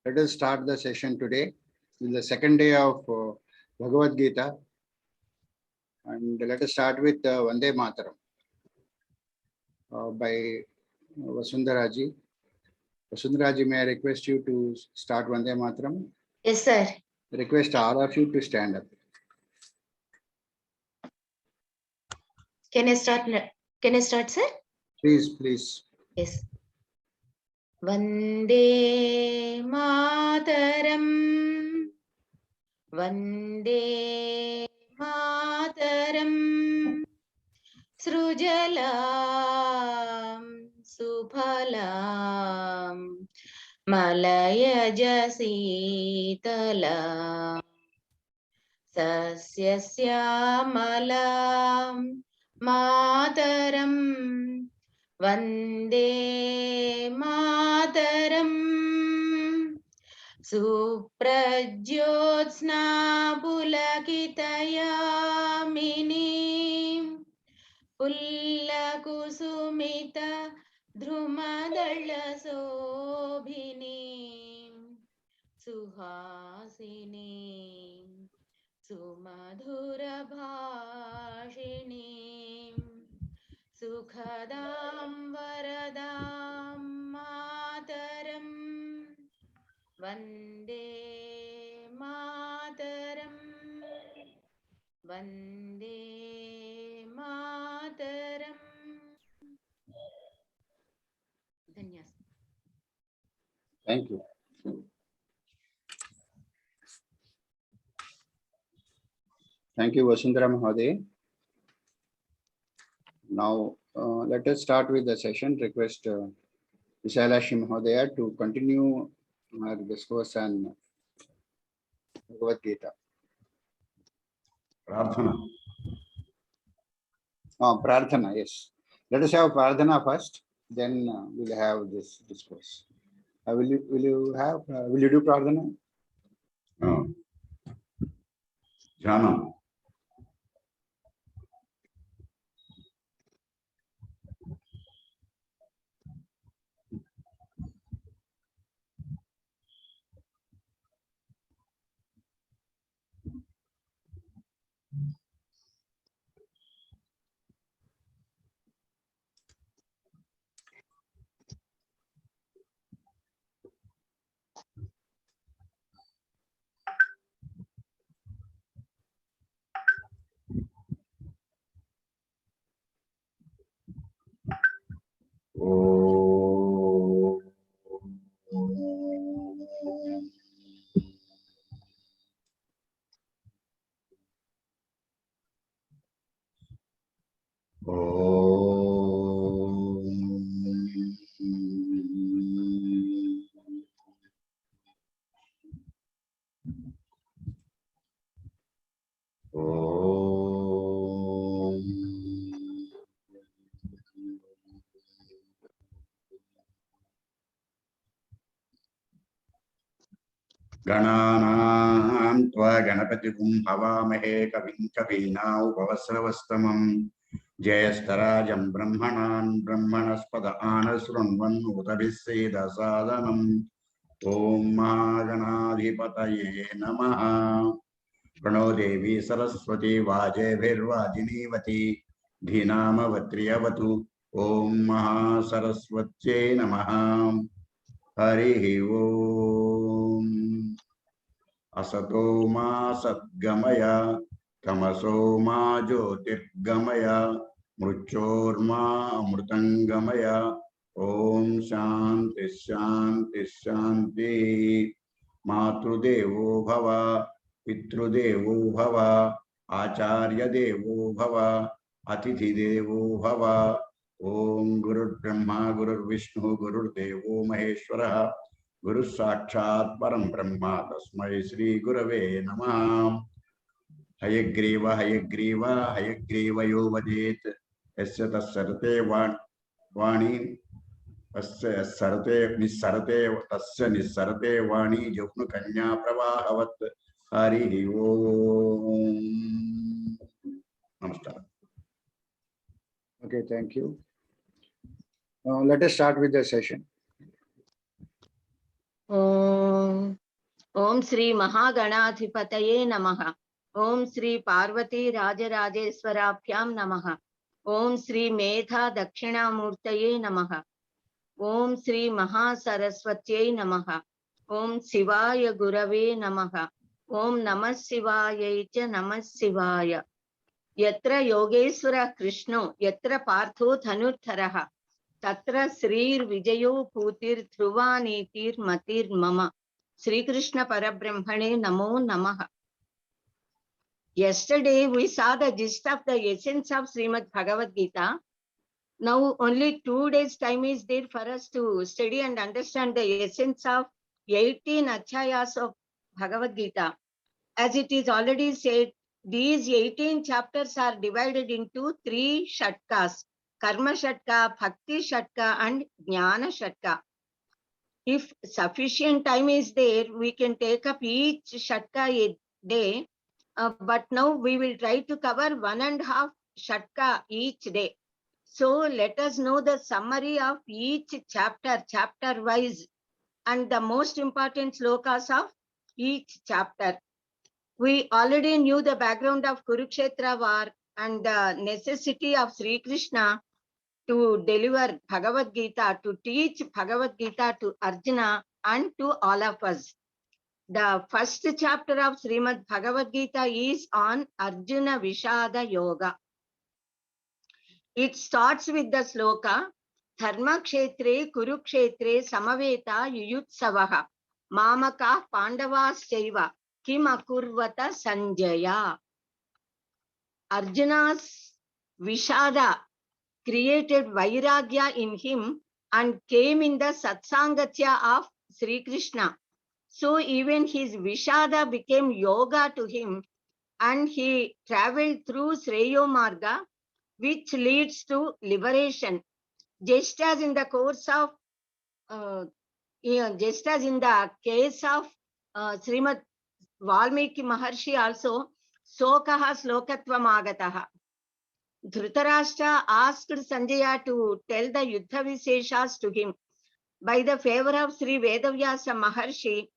Let us start the session today. This is the second day of Bhagawadgita. And let us start with Vande Mataram by Vasundharaji. Vasundharaji, may I request you to start Vande Mataram? Yes, sir. Request all of you to stand up. Can I start? Can I start, sir? Please, please. Yes. Vande Mataram. Vande Mataram. Srujalam Suphalam Malayaj Sitalam Sasyasyaamalam Mataram Vande Mataram Suprajyotsna Pulakitayamini Pullakusumita Dhrumadala Sobhini Suhasini Sumadhura Bhashini Sukhadam Varadam Mataram Vande Mataram Vande Mataram. Dhanyas. Thank you. Thank you, Vasundhara Mahoday. Now, let us start with the session. Request Visalakshi Mahodaya to continue our discourse on Bhagavad-gita. Prarthana. Prarthana, yes. Let us have Prarthana first, then we'll have this discourse. Will you do Prarthana? Jnana. Gananam tva ganapatikum havamahe kavim kavina upavasravastamam jayastarajam brahmanan brahmanaspada anasrunvan utabhiseda sadhanam om mahaganadhipataye namaha prano devi saraswati vajebhirvajinivati dhinamavatriyavatu om mahasaraswatye namaha harihi om asato ma satgamaya tamaso ma jyotirgamaya mruchorma amrutangamaya om shanti shanti shanti matrudevo bhava pitrudevo bhava acharya devo bhava atithi devo bhava om gurur brahma gurur vishnu gurur devo maheshwarah Guru Sakshat Param Brahma Tasmai Shri Gurave Namah Hayagriva Hayagriva Hayagriva Yovadit Esya Tasarate Vani Asya Sarate Nisarate Tasya Nisarate Vani Jopnu Kanya Pravahavat Hari Om Namaskar. Okay, thank you. Let us start with the session. Om Om Sri Mahaganadhipataye Namaha. Om Sri Parvati Rajarajeshwarabhyam Namaha. Om Sri Medha Dakshinamurtaye Namaha. Om Sri Mahasaraswatyai Namaha. Om Sivaya Gurave Namaha. Om Namah Shivaya Cha Namah Shivaya. Yatra Yogeshwara Krishno Yatra Partho Dhanuttaraha Tatra Srir Vijayo Putir Dhruvanitir Matir Mama. Sri Krishna Parabrahmane Namo Namaha. Yesterday we saw the gist of the essence of Srimad Bhagawadgita. Now only 2 days time is there for us to study and understand the essence of 18 Achyayas of Bhagavad Gita. As it is already said, these 18 chapters are divided into 3 shatkas: Karma Shatka, Bhakti Shatka and Jnana Shatka. If sufficient time is there, we can take up each shatka a day. But now we will try to cover 1.5 shatka each day. So let us know the summary of each chapter, chapter wise, and the most important slokas of each chapter. We already knew the background of Kurukshetra war and the necessity of Sri Krishna to deliver Bhagavad Gita, to teach Bhagavad Gita to Arjuna and to all of us. The first chapter of Srimad Bhagavad Gita is on Arjuna Vishada Yoga. It starts with the sloka, Dharma Kshetre Kurukshetre Samaveta Yuyutsavaha Mamaka Pandavas Kim Akurvata Sanjaya. Arjuna's Vishada created Vairagya in him and came in the Satsangatya of Sri Krishna. So even his Vishada became yoga to him and he traveled through Sreyo Marga, which leads to liberation. Just as in the course of, just as in the case of Srimad Valmiki Maharshi also, Sokaha Slokatvam Agataha. Dhritarashtra asked Sanjaya to tell the Yuddha Viseshas to him. By the favor of Sri Vedavyasa Maharshi,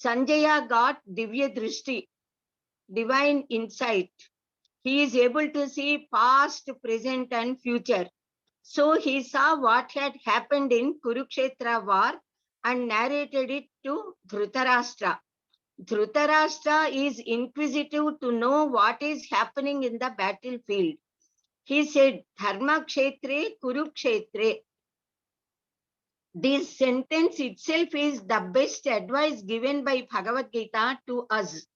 Sanjaya got Divya Drishti, divine insight. He is able to see past, present and future. So he saw what had happened in Kurukshetra war and narrated it to Dhritarashtra. Dhritarashtra is inquisitive to know what is happening in the battlefield. He said, Dharma Kshetre Kurukshetre. This sentence itself is the best advice given by Bhagavad Gita to us.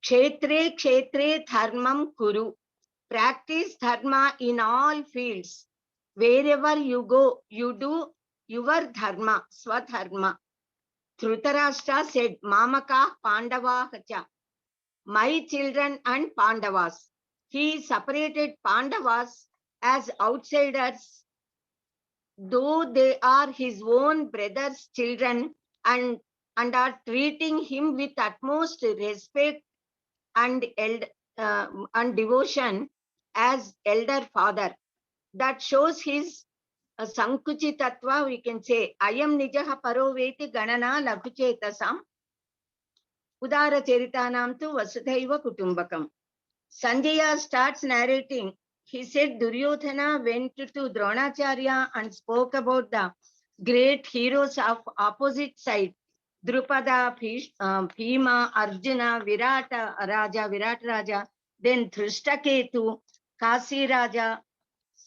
Kshetre Kshetre Dharmam Kuru. Practice Dharma in all fields. Wherever you go, you do your Dharma, Swadharma. Dhritarashtra said, Mamaka Pandava Hacha. My children and Pandavas. He separated Pandavas as outsiders, though they are his own brother's children and are treating him with utmost respect and devotion as elder father. That shows his Sankuchi Tattva, we can say, Ayam Nijaha Paroveti Ganana Lakuchetasam Udara Cheritanam tu Vasudhaiva Kutumbakam. Sanjaya starts narrating. He said Duryodhana went to Dronacharya and spoke about the great heroes of opposite side. Drupada, Bhima, Arjuna, Virat Raja, then Dhrishtaketu, Kasi Raja,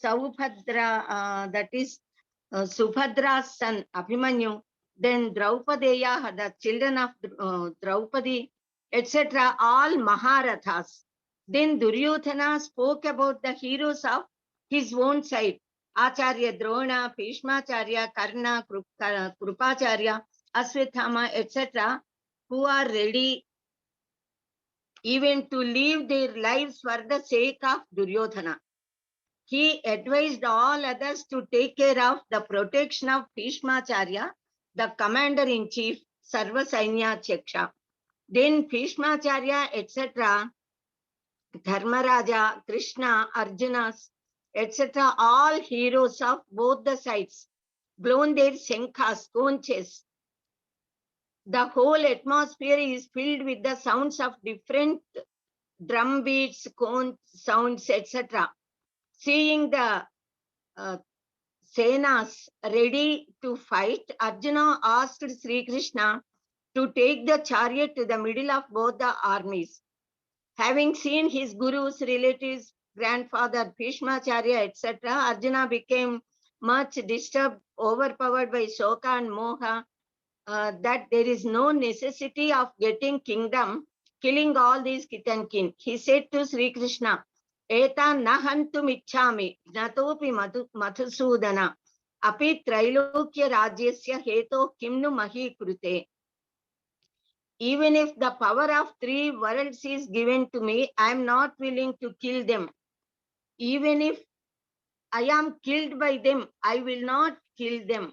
Saubhadra, that is Subhadra's son Abhimanyu, then Draupadeya, the children of Draupadi, etc., all Maharathas. Then Duryodhana spoke about the heroes of his own side, Acharya Drona, Bhishmacharya, Karna, Krupacharya, Aswathama, etc., who are ready even to leave their lives for the sake of Duryodhana. He advised all others to take care of the protection of Bhishmacharya, the commander-in-chief, Sarva Sainya Chaksha. Then Bhishmacharya, etc., Dharmaraja, Krishna, Arjuna, etc., all heroes of both the sides, blown their shankhas, conches, The whole atmosphere is filled with the sounds of different drum beats, cone sounds, etc. Seeing the Senas ready to fight, Arjuna asked Sri Krishna to take the chariot to the middle of both the armies. Having seen his gurus, relatives, grandfather, Bhishmacharya, etc., Arjuna became much disturbed, overpowered by Shoka and Moha, that there is no necessity of getting kingdom, killing all these kith and kin. He said to Sri Krishna, Eta nahantum ichhami, natopi madhusudana, api trailokya rajyasya heto kimnu mahi krute. Even if the power of 3 worlds is given to me, I am not willing to kill them. Even if I am killed by them, I will not kill them.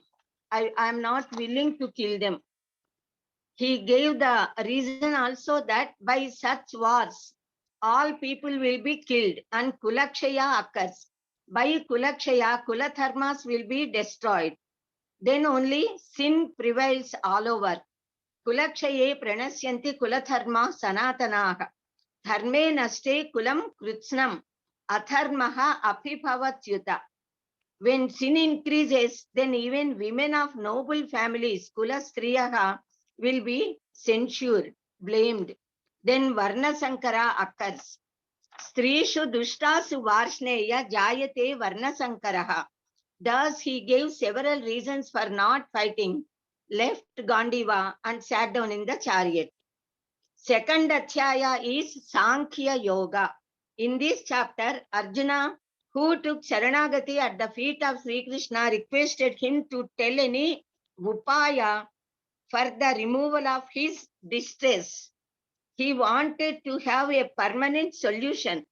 I am not willing to kill them. He gave the reason also that by such wars, all people will be killed and Kulakshaya occurs. By Kulakshaya, Kulatharmas will be destroyed. Then only sin prevails all over. Kulakshaye pranasyanti kulatharma sanatanaha. Dharme naste kulam kritsnam. Atharmaha apibhavatyuta. When sin increases, then even women of noble families, kulastriyaha, will be censured, blamed. Then Varna Sankara occurs. Strishu dushtasu varshneya jayate Varna Sankaraha. Thus, he gave several reasons for not fighting, left Gandiva and sat down in the chariot. Second Adhyaya is Sankhya Yoga. In this chapter, Arjuna, who took Sharanagati at the feet of Sri Krishna, requested him to tell any upaya for the removal of his distress. He wanted to have a permanent solution.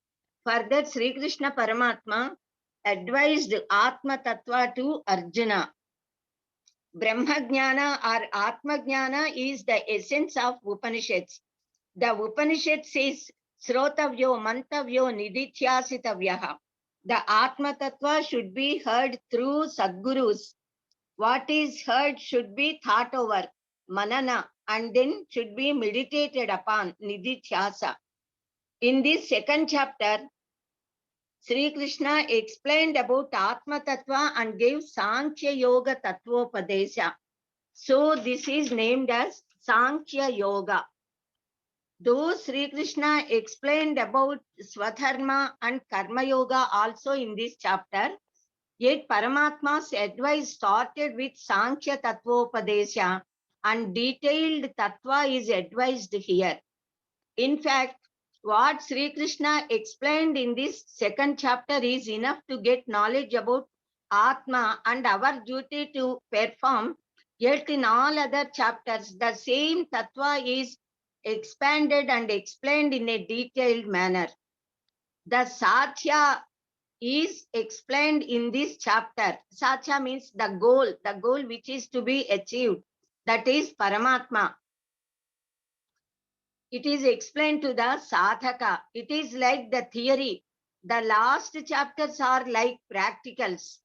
For that, Sri Krishna Paramatma advised Atma Tattva to Arjuna. Brahma Jnana or Atma Jnana is the essence of Upanishads. The Upanishad says, Srotavyo Mantavyo Nidithyasitavyaha. The Atma Tattva should be heard through Sadgurus. What is heard should be thought over, manana, and then should be meditated upon, nidithyasa. In this second chapter, Sri Krishna explained about Atma Tattva and gave Sankhya Yoga Tattvopadesha. So this is named as Sankhya Yoga. Though Sri Krishna explained about Swadharma and Karma Yoga also in this chapter, yet Paramatma's advice started with Sankhya Tattvopadesha and detailed Tattva is advised here. In fact, what Sri Krishna explained in this second chapter is enough to get knowledge about Atma and our duty to perform. Yet in all other chapters, the same Tattva is expanded and explained in a detailed manner. The Satya is explained in this chapter. Satya means the goal which is to be achieved. That is Paramatma. It is explained to the sadhaka. It is like the theory. The last chapters are like practicals.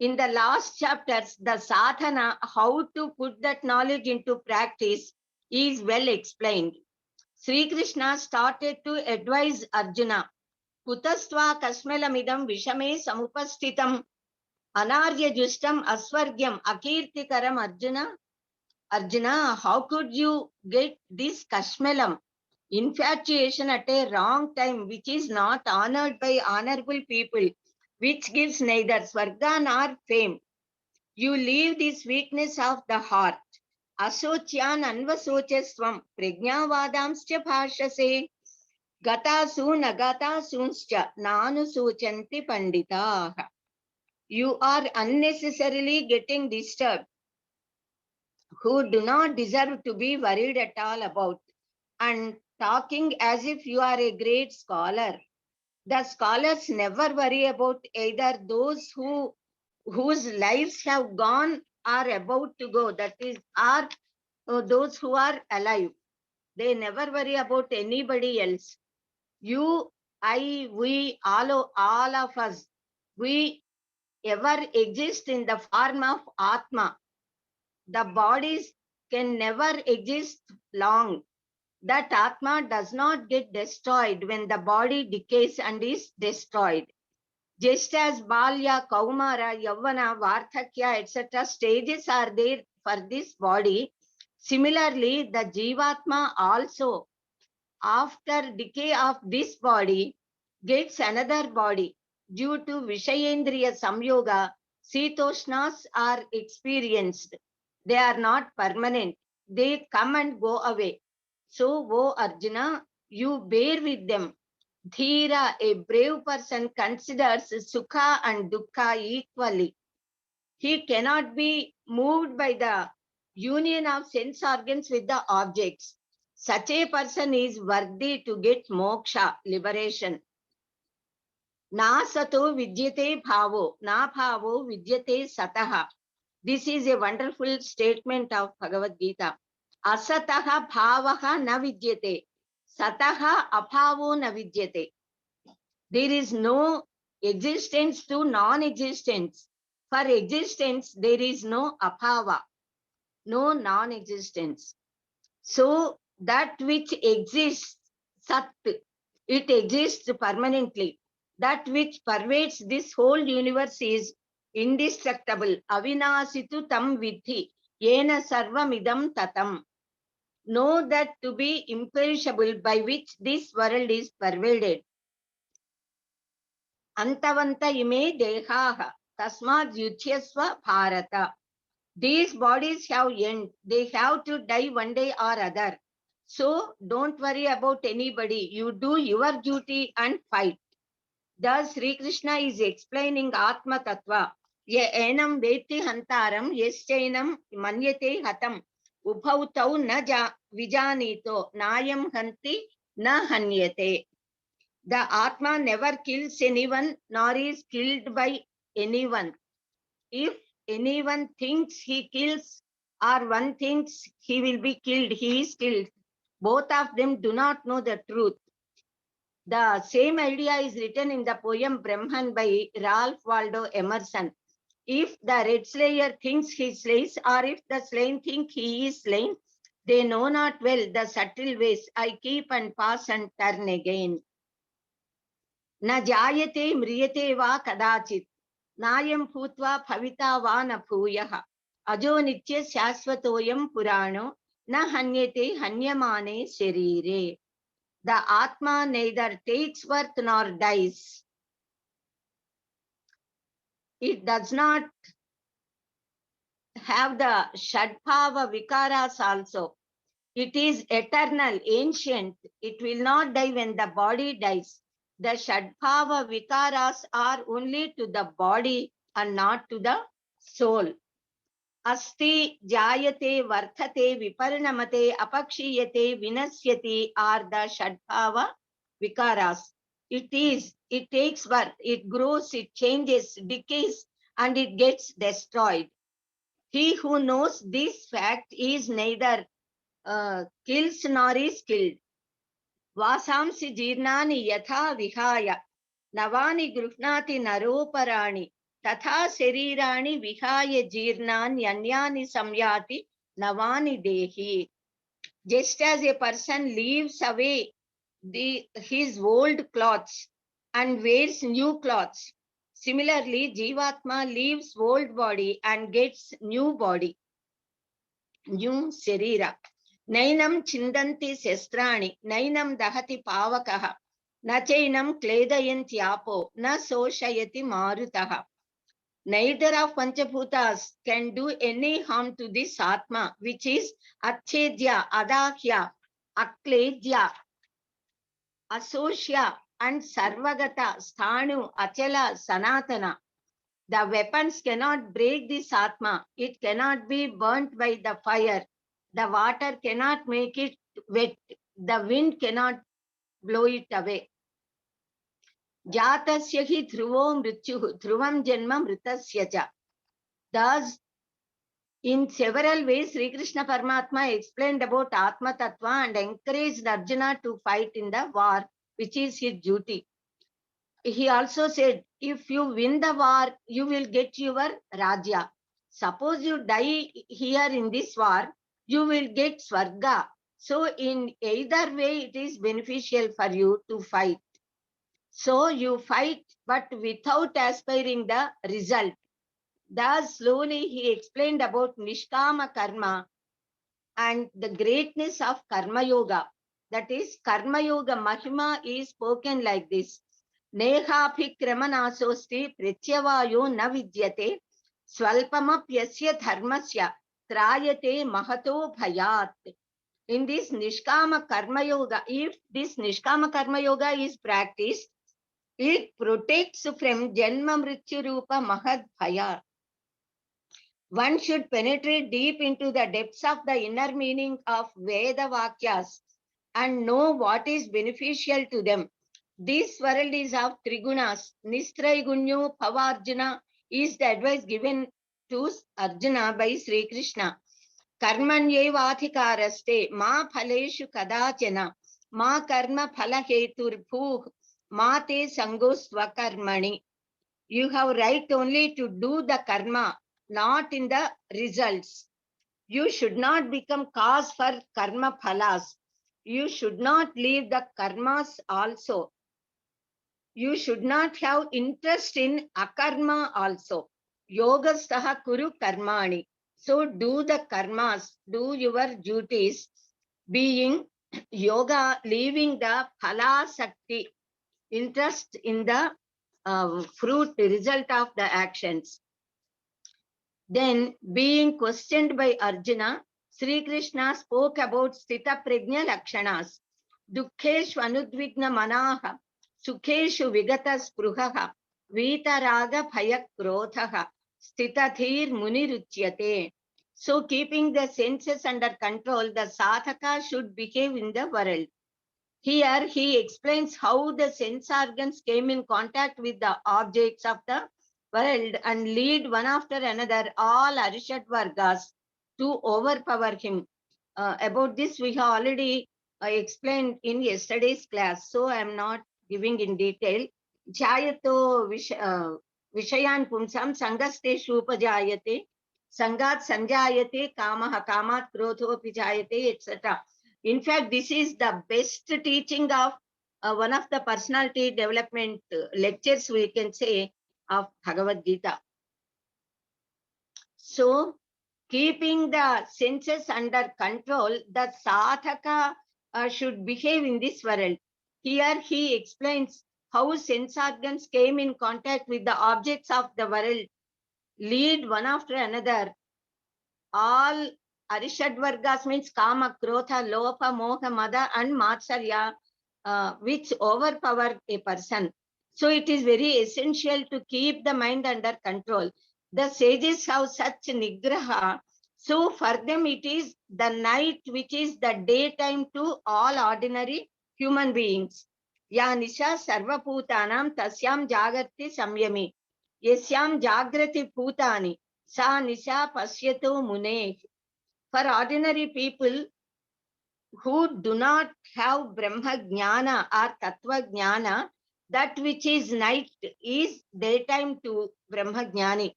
In the last chapters, the sadhana, how to put that knowledge into practice, is well explained. Sri Krishna started to advise Arjuna. Kutastva kasmelamidam vishame samupastitam anarya justam aswargyam akirtikaram Arjuna. Arjuna, how could you get this kashmelam, infatuation at a wrong time, which is not honored by honorable people, which gives neither swarga nor fame? You leave this weakness of the heart. Asocyan anvasochasvam prajnavadamscha bhashase gatasu nagatasuncha nanusochanti panditaha. You are unnecessarily getting disturbed, who do not deserve to be worried at all about, and talking as if you are a great scholar. The scholars never worry about either those whose lives have gone or about to go, that is, are those who are alive. They never worry about anybody else. You, I, we, all of us, we ever exist in the form of Atma. The bodies can never exist long. That Atma does not get destroyed when the body decays and is destroyed. Just as Balya, Kaumara, Yavana, Vardhakya, etc. stages are there for this body, similarly, the Jivatma also, after decay of this body, gets another body. Due to Vishayendriya Samyoga, Sitoshnas are experienced. They are not permanent. They come and go away. So, O Arjuna, you bear with them. Dhira, a brave person, considers Sukha and Dukkha equally. He cannot be moved by the union of sense organs with the objects. Such a person is worthy to get moksha, liberation. Na sato vidyate bhavo, na bhavo vidyate sataha. This is a wonderful statement of Bhagawadgita. Asataha bhavaha na vidyate, sataha abhavo na vidyate. There is no existence to non-existence. For existence, there is no abhava, no non-existence. So that which exists, sat, it exists permanently. That which pervades this whole universe is indestructible. Avinasitu tam vidhi, yena sarvamidam tatam. Know that to be imperishable by which this world is pervaded. Antavanta ime dehaha, tasmad yudhyasva bharata. These bodies have end. They have to die one day or other. So don't worry about anybody. You do your duty and fight. Thus Sri Krishna is explaining Atma Tattva. Ye enam veti hantaram, yeschainam manyate hatam. Ubhautau na vijanito, nayam hanti na hanyate. The Atma never kills anyone nor is killed by anyone. If anyone thinks he kills or one thinks he will be killed, he is killed. Both of them do not know the truth. The same idea is written in the poem Brahman by Ralph Waldo Emerson. If the red slayer thinks he slays, or if the slain think he is slain, they know not well the subtle ways I keep and pass and turn again. Na jayate mriyate va kadachit, nayam bhutva bhavita va na bhuyaha, ajo nitya shashvatoyam purano, na hanyate hanyamane sharire. The Atma neither takes birth nor dies. It does not have the Shadbhava Vikaras also. It is eternal, ancient. It will not die when the body dies. The Shadbhava Vikaras are only to the body and not to the soul. Asti, Jayate, Varthate, Viparinamate, Apakshiyate, Vinasyati are the Shadbhava Vikaras. It takes birth, it grows, it changes, decays, and it gets destroyed. He who knows this fact is neither kills nor is killed. Vasamsi jirnani yatha vihaya, navani gruhnati naroparani, tatha sarirani vihaya jirnani anyani samyati navani dehi. Just as a person leaves away his old clothes and wears new clothes, similarly Jivatma leaves old body and gets new body, new sharira. Nainam chindanti sestrani, nainam dahati pavakaha, na chainam kledayanti apo, na soshayati marutaha. Neither of Panchabhutas can do any harm to this Atma, which is Achedya, Adakya, Akledya, Asosya, and Sarvagata, Sthanu, Achala, Sanatana. The weapons cannot break this Atma. It cannot be burnt by the fire. The water cannot make it wet. The wind cannot blow it away. Jatasya hi dhruvo mrityuh, dhruvam janma mritasya cha. Thus, in several ways, Sri Krishna Paramatma explained about Atma Tattva and encouraged Arjuna to fight in the war, which is his duty. He also said, if you win the war, you will get your Rajya. Suppose you die here in this war, you will get Swarga. So in either way, it is beneficial for you to fight. So you fight, but without aspiring the result. Thus, slowly he explained about Nishkama Karma and the greatness of Karma Yoga. That is, Karma Yoga Mahima is spoken like this. Nehaphikramanasosti pratyavayo na vidyate swalpamapyasya dharmasya trayate mahato bhayat. In this Nishkama Karma Yoga, if this Nishkama Karma Yoga is practiced, it protects from Janma Mrityu Rupa Mahad Bhaya. One should penetrate deep into the depths of the inner meaning of Veda Vakyas and know what is beneficial to them. This world is of Trigunas. Nistraigunyo Pavarjuna is the advice given to Arjuna by Sri Krishna. Karmanyevadhikaraste ma phaleshu kadachana ma karma phalaheturbhuh ma te sangosvakarmani. You have right only to do the karma, not in the results. You should not become cause for karma phalas. You should not leave the karmas also. You should not have interest in akarma also. Yogastaha kuru karmani. So do the karmas, do your duties, being yoga, leaving the phala sakti, interest in the fruit, the result of the actions. Then, being questioned by Arjuna, Sri Krishna spoke about Sthita Prajna Lakshanas, Dukkheshu Anudvigna Manaha, Sukheshu Vigata Spruhaha, Vitaraga Bhaya Krodhaha, Sthitathir Muniruchyate. So, keeping the senses under control, the sadhaka should behave in the world. Here, he explains how the sense organs came in contact with the objects of the world and lead one after another all Arishad Vargas to overpower him. About this, we have already explained in yesterday's class, so I am not giving in detail. Jayato Vishayan Pumsam Sangaste Shupajayate, Sangat Sanjayate, Kamaha Kamat Krodho Pijayate, etc. In fact, this is the best teaching of one of the personality development lectures, we can say, of Bhagawadgita. So, keeping the senses under control, the sadhaka should behave in this world. Here he explains how sense organs came in contact with the objects of the world, lead one after another. All Arishad Vargas means Kama, Krodha, Lopa, Moha, Mada and Matsarya, which overpower a person. So it is very essential to keep the mind under control. The sages have such nigraha. So for them it is the night which is the daytime to all ordinary human beings. Ya nisha sarva bhutanam tasyam jagarti samyami. Yasyam jagrati bhutani. Sa nisha pasyato mune. For ordinary people who do not have Brahma Jnana or Tattva Jnana, that which is night is daytime to Brahma Jnani.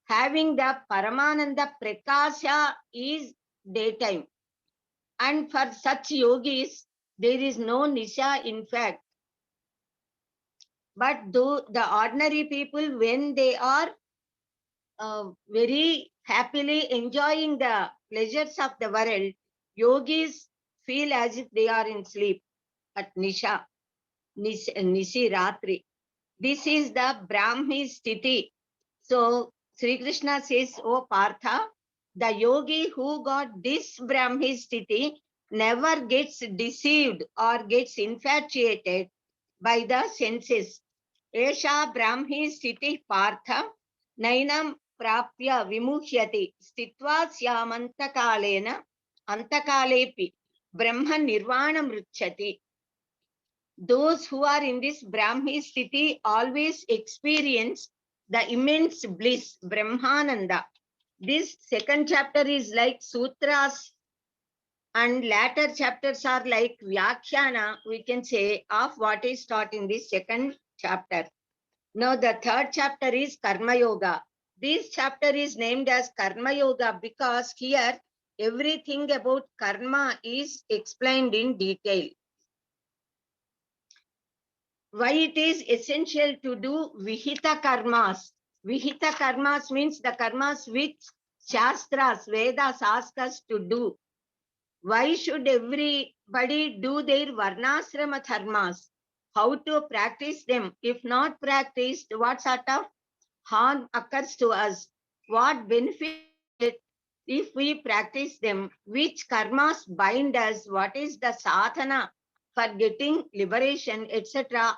Having the Paramananda Prakasha is daytime. And for such yogis, there is no Nisha in fact. But though the ordinary people, when they are very happily enjoying the pleasures of the world, yogis feel as if they are in sleep at Nisha, Nishi Ratri. This is the Brahmi Sthiti. So Sri Krishna says, O Partha, the yogi who got this Brahmi Sthiti never gets deceived or gets infatuated by the senses. Esha Brahmi Sthiti Partha Nainam Prapya Vimuhyati Stitva Syamantakalena Antakalepi Brahma Nirvana Mruchati. Those who are in this Brahmi Sthiti always experience the immense bliss, Brahmananda. This second chapter is like sutras and latter chapters are like Vyakhyana, we can say, of what is taught in this second chapter. Now the third chapter is Karma Yoga. This chapter is named as Karma Yoga because here everything about karma is explained in detail. Why it is essential to do vihita karmas. Vihita karmas means the karmas which Shastras, Vedas ask us to do. Why should everybody do their varnasrama dharmas? How to practice them? If not practiced, what sort of harm occurs to us? What benefit if we practice them? Which karmas bind us? What is the sadhana for getting liberation, etc.?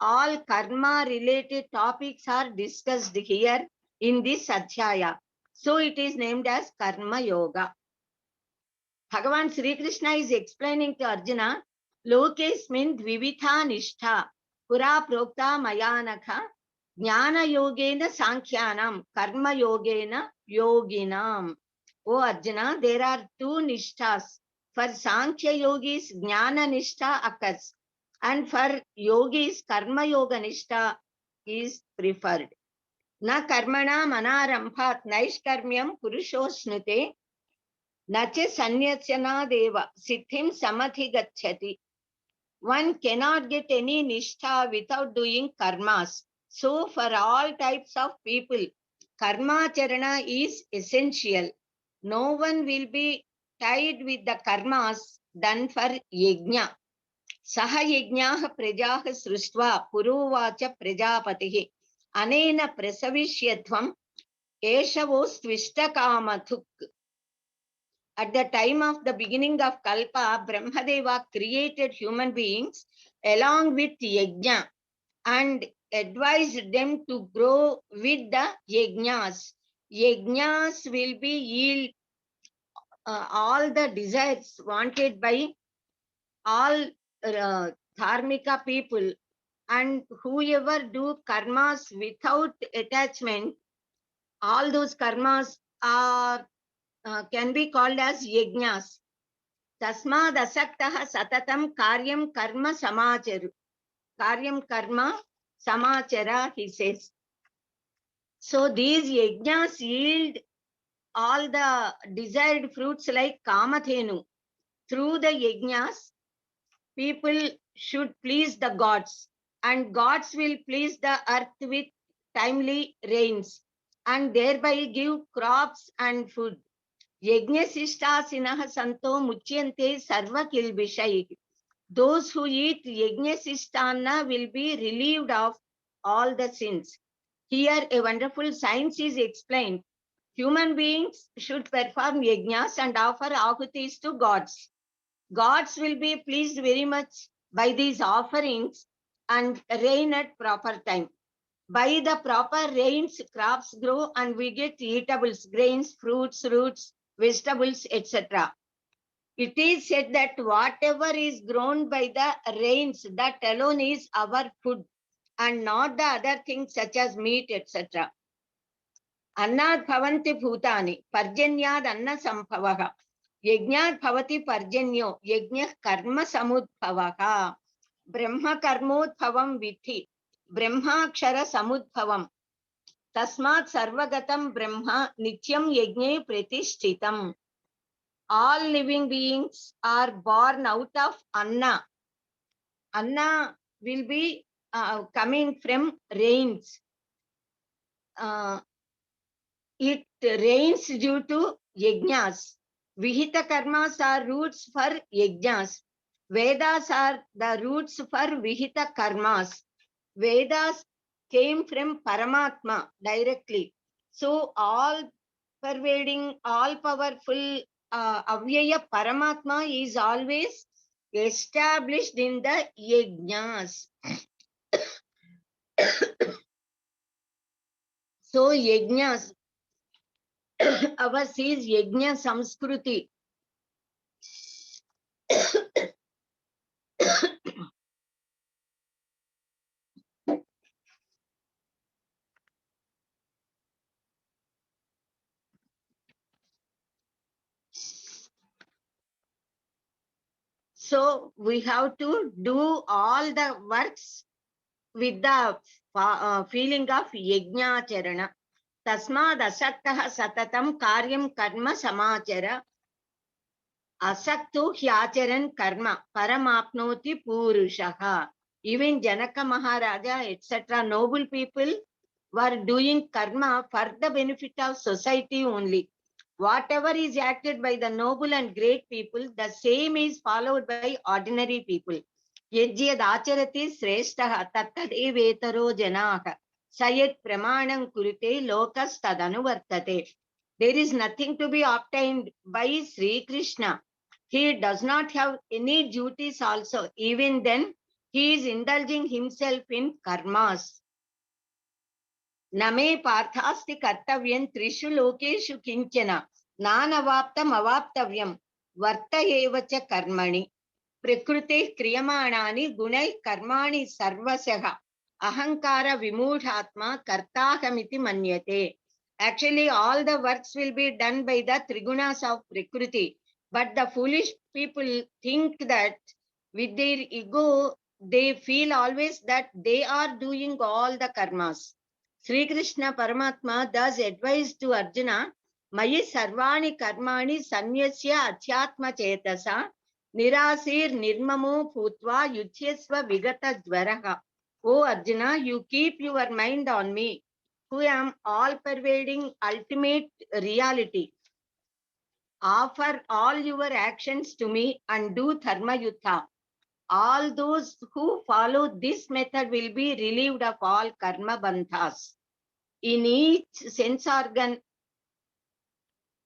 All karma related topics are discussed here in this adhyaya. So it is named as Karma Yoga. Bhagavan Sri Krishna is explaining to Arjuna, Lokesmin dvivitha nishtha, pura prokta mayanakha, jnana yogena sankhyanam, karma yogena yoginam. O Arjuna, there are two nishthas. For Sankhya yogis, jnana nishtha occurs. And for yogis, karma yoga nishtha is preferred. Na karmana manarambhat naishkarmyam purushosnute nache sannyasana deva siddhim samadhi gacchati. One cannot get any nishtha without doing karmas. So for all types of people, karma charana is essential. No one will be tied with the karmas done for yajna. Saha yajnaha prajaha sruštva puruvacha prajapatihi anena prasavishyatvam eshavostvishtakamathuk. At the time of the beginning of Kalpa, Brahmadeva created human beings along with yajna and advised them to grow with the yajnas. Yajnas will be yield all the desires wanted by all dharmika people, and whoever do karmas without attachment, all those karmas are can be called as yajnas. Tasmad asaktaha satatam karyam karma samacharu. Karyam karma samachara, he says. So these yajnas yield all the desired fruits like kamathenu. Through the yajnas, people should please the gods, and gods will please the earth with timely rains and thereby give crops and food. Yajnasishtasinaha santo muchyante sarva kilbishai. Those who eat yajnasishtana will be relieved of all the sins. Here a wonderful science is explained. Human beings should perform yajnas and offer ahutis to gods. Gods will be pleased very much by these offerings and rain at proper time. By the proper rains, crops grow and we get eatables, grains, fruits, roots, vegetables, etc. It is said that whatever is grown by the rains, that alone is our food and not the other things such as meat, etc. Annad bhavanti bhutani, parjanyad anna sambhavaha. Yajnat bhavati parjanyo, yajna karma samudbhavaha. Brahma karmodbhavam vithi, brahmakshara samudbhavam. Tasmat sarvagatam brahma nityam yajne pratishtitam. All living beings are born out of anna. Anna will be coming from rains. It rains due to yajnas. Vihita karmas are roots for yajnas. Vedas are the roots for vihita karmas. Vedas came from Paramatma directly. So all pervading, all powerful Avyaya Paramatma is always established in the yajnas. So yajnas, ours is Veda Samskruti. So we have to do all the works with the feeling of yajna charana. Tasmad asaktaha satatam karyam karma samachara Asaktu hyacharan karma paramapnoti purushaha. Even Janaka Maharaja, etc., noble people were doing karma for the benefit of society only. Whatever is acted by the noble and great people, the same is followed by ordinary people. Yajyad acharati sreshtaha tattadevetaro janaha sayat pramanam kurite lokas tadanuvartate. There is nothing to be obtained by Sri Krishna. He does not have any duties also. Even then, he is indulging himself in karmas. Name parthasti kartavyam trishu lokeshu kinchana nanavaptam avaptavyam varta evacha karmani prakrute kriyamanani gunai karmani sarvasyaha ahankara vimudhatma kartahamiti manyate. Actually, all the works will be done by the trigunas of Prakriti. But the foolish people think that with their ego, they feel always that they are doing all the karmas. Sri Krishna Paramatma thus advised to Arjuna, Mayi sarvani karmani sanyasya adhyatma chetasa nirasir nirmamo bhutva yudhyasva vigata dvaraha. O Arjuna, you keep your mind on me, who am all-pervading ultimate reality. Offer all your actions to me and do dharma yuddha. All those who follow this method will be relieved of all karma bandhas. In each sense organ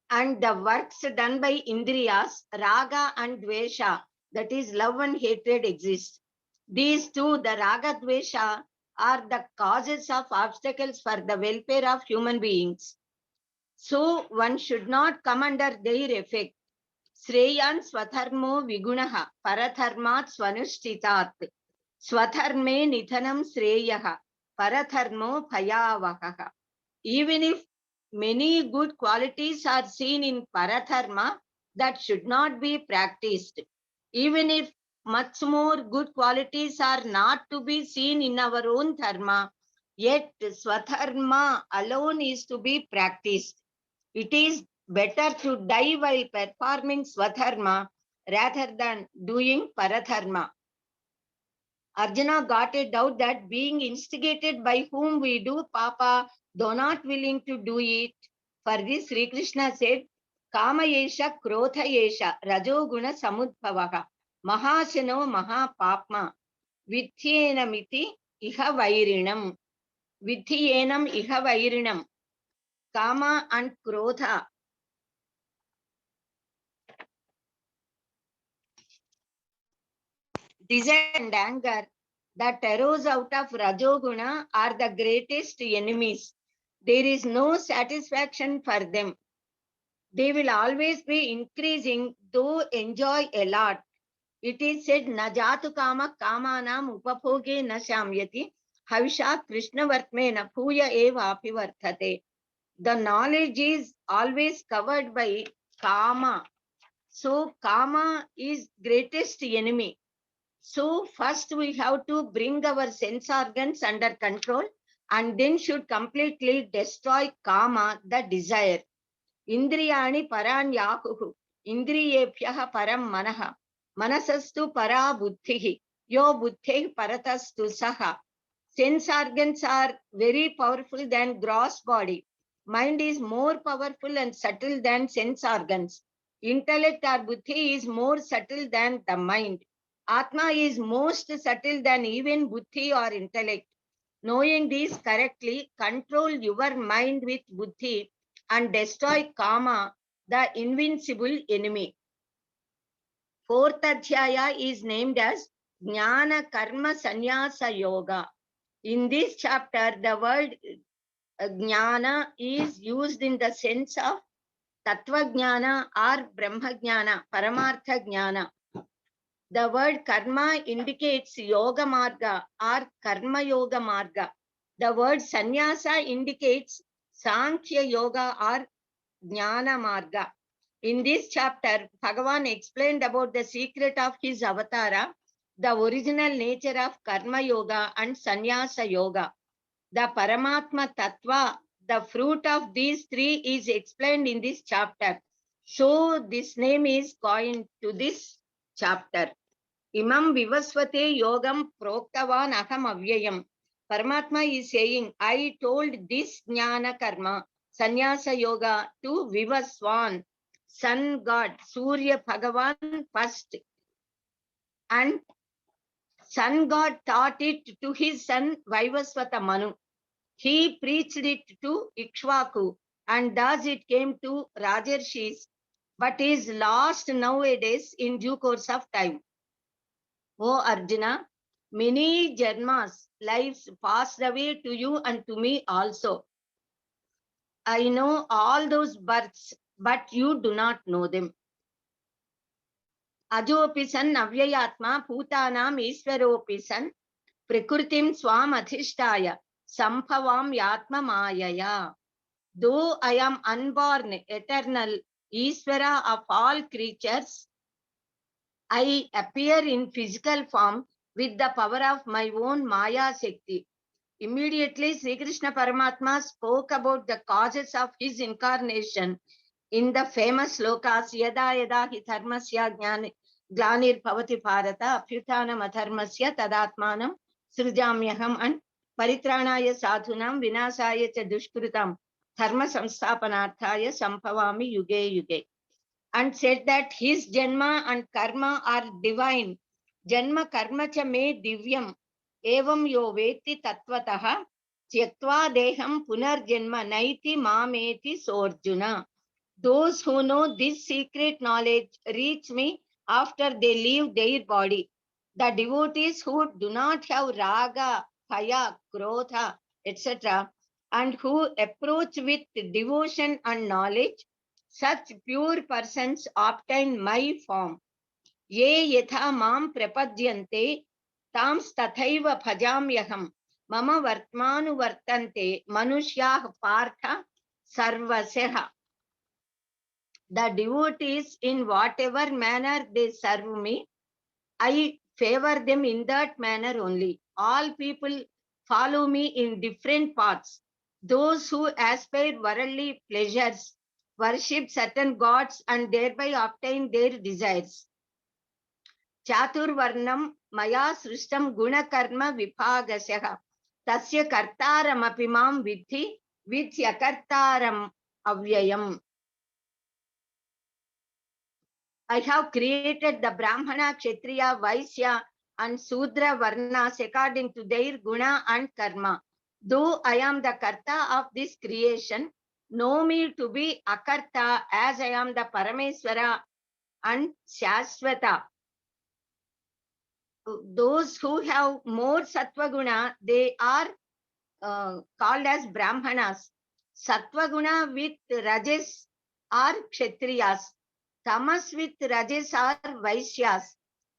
and the works done by indriyas, raga and dvesha, that is love and hatred, exist. These two, the raga dvesha, are the causes of obstacles for the welfare of human beings. So one should not come under their effect. Sreyan swadharmo vigunaha paradharmat swanushtitat swadharme nithanam sreyaha paradharmo bhayavahaha. Even if many good qualities are seen in paradharma, that should not be practiced. Even if much more good qualities are not to be seen in our own dharma, yet swadharma alone is to be practiced. It is better to die while performing swadharma rather than doing paradharma. Arjuna got a doubt that being instigated by whom we do papa, though not willing to do it. For this, Sri Krishna said, Kama yesha krotha yesha rajoguna samudbhavaha mahasano mahapapma vidhyenamiti iha vairinam. Vidhyenam iha vairinam. Kama and krotha, desire and anger that arose out of Rajoguna are the greatest enemies. There is no satisfaction for them. They will always be increasing, though enjoy a lot. It is said, Najatu kama kamanam upabhoge na shamyati havishat Krishna vartme na bhuya eva api vartate. The knowledge is always covered by kama. So kama is greatest enemy. So first we have to bring our sense organs under control and then should completely destroy kama, the desire. Indriyani paran yahuhu, indriyebhyaha param manaha, manasastu para buddhihi, yo buddhi paratastu saha. Sense organs are very powerful than gross body. Mind is more powerful and subtle than sense organs. Intellect or buddhi is more subtle than the mind. Atma is most subtle than even buddhi or intellect. Knowing this correctly, control your mind with buddhi and destroy kama, the invincible enemy. Fourth adhyaya is named as Jnana Karma Sannyasa Yoga. In this chapter, the word Jnana is used in the sense of Tattva Jnana or Brahma Jnana, Paramartha Jnana. The word karma indicates yoga marga or karma yoga marga. The word sannyasa indicates sankhya yoga or jnana marga. In this chapter, Bhagavan explained about the secret of his avatara, the original nature of karma yoga and sannyasa yoga. The Paramatma Tattva, the fruit of these three, is explained in this chapter. So this name is coined to this chapter. Imam vivasvate yogam proktavan aham avyayam. Paramatma is saying, I told this jnana karma, sannyasa yoga to Vivaswan, sun god, Surya Bhagavan first. And sun god taught it to his son Vaivasvata Manu. He preached it to Ikshvaku, and thus it came to Rajarshis, but is lost nowadays in due course of time. O Arjuna, many Janmas, lives passed away to you and to me also. I know all those births, but you do not know them. Ajopi san avyayatma putanam iswaropi san prakritim swam adhishtaya sambhavam yatma mayaya. Though I am unborn, eternal, Iswara of all creatures, I appear in physical form with the power of my own Maya Shakti. Immediately, Sri Krishna Paramatma spoke about the causes of his incarnation in the famous slokas Yada Yada Hi Dharmasya Glanir Bhavati Bharata Apyutanam Adharmasya Tadatmanam Srijamyaham and Paritranaya Sadhunam Vinasaya Cha Dushkritam Dharma Samsthapanarthaya Sambhavami Yuge Yuge, and said that his Janma and Karma are divine. Janma Karma Cha Me Divyam Evam Yo Veti Tattvataha Tyaktva Deham Punarjanma Naiti Mameti Sorjuna. Those who know this secret knowledge reach me after they leave their body. The devotees who do not have raga, bhaya, krodha, etc., and who approach with devotion and knowledge, such pure persons obtain my form. Ye yatha mam prapadyante tam tathaiva bhajamyaham mama vartmanu vartante manushyah partha sarvasyaha. The devotees, in whatever manner they serve me, I favor them in that manner only. All people follow me in different paths. Those who aspire worldly pleasures worship certain gods and thereby obtain their desires. Chaturvarnam maya srishtam gunakarma vibhagasyaha tasya kartaram apimam vidhi vidhya kartaram avyayam. I have created the Brahmana, Kshatriya, Vaisya and Sudra Varnas according to their guna and karma. Though I am the karta of this creation, know me to be akarta as I am the Parameswara and Shaswata. Those who have more Sattva guna, they are called as Brahmanas. Sattva guna with Rajas are Kshatriyas. Tamas with Rajas are Vaishyas.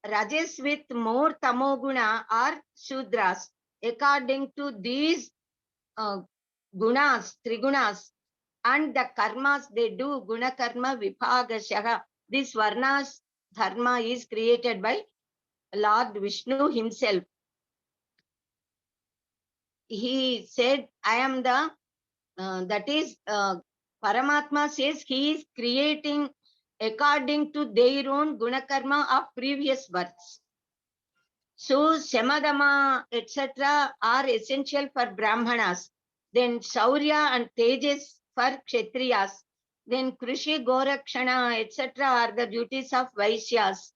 Rajas with more Tamoguna are Shudras. According to these gunas, trigunas, and the karmas they do, guna karma vibhagasyaha. This varnas dharma is created by Lord Vishnu himself. He said, I am the, that is, Paramatma says he is creating according to their own gunakarma of previous births. So Shamadama, etc. are essential for Brahmanas. Then Shaurya and Tejas for Kshatriyas. Then Krishi, Gorakshana, etc. are the duties of Vaishyas.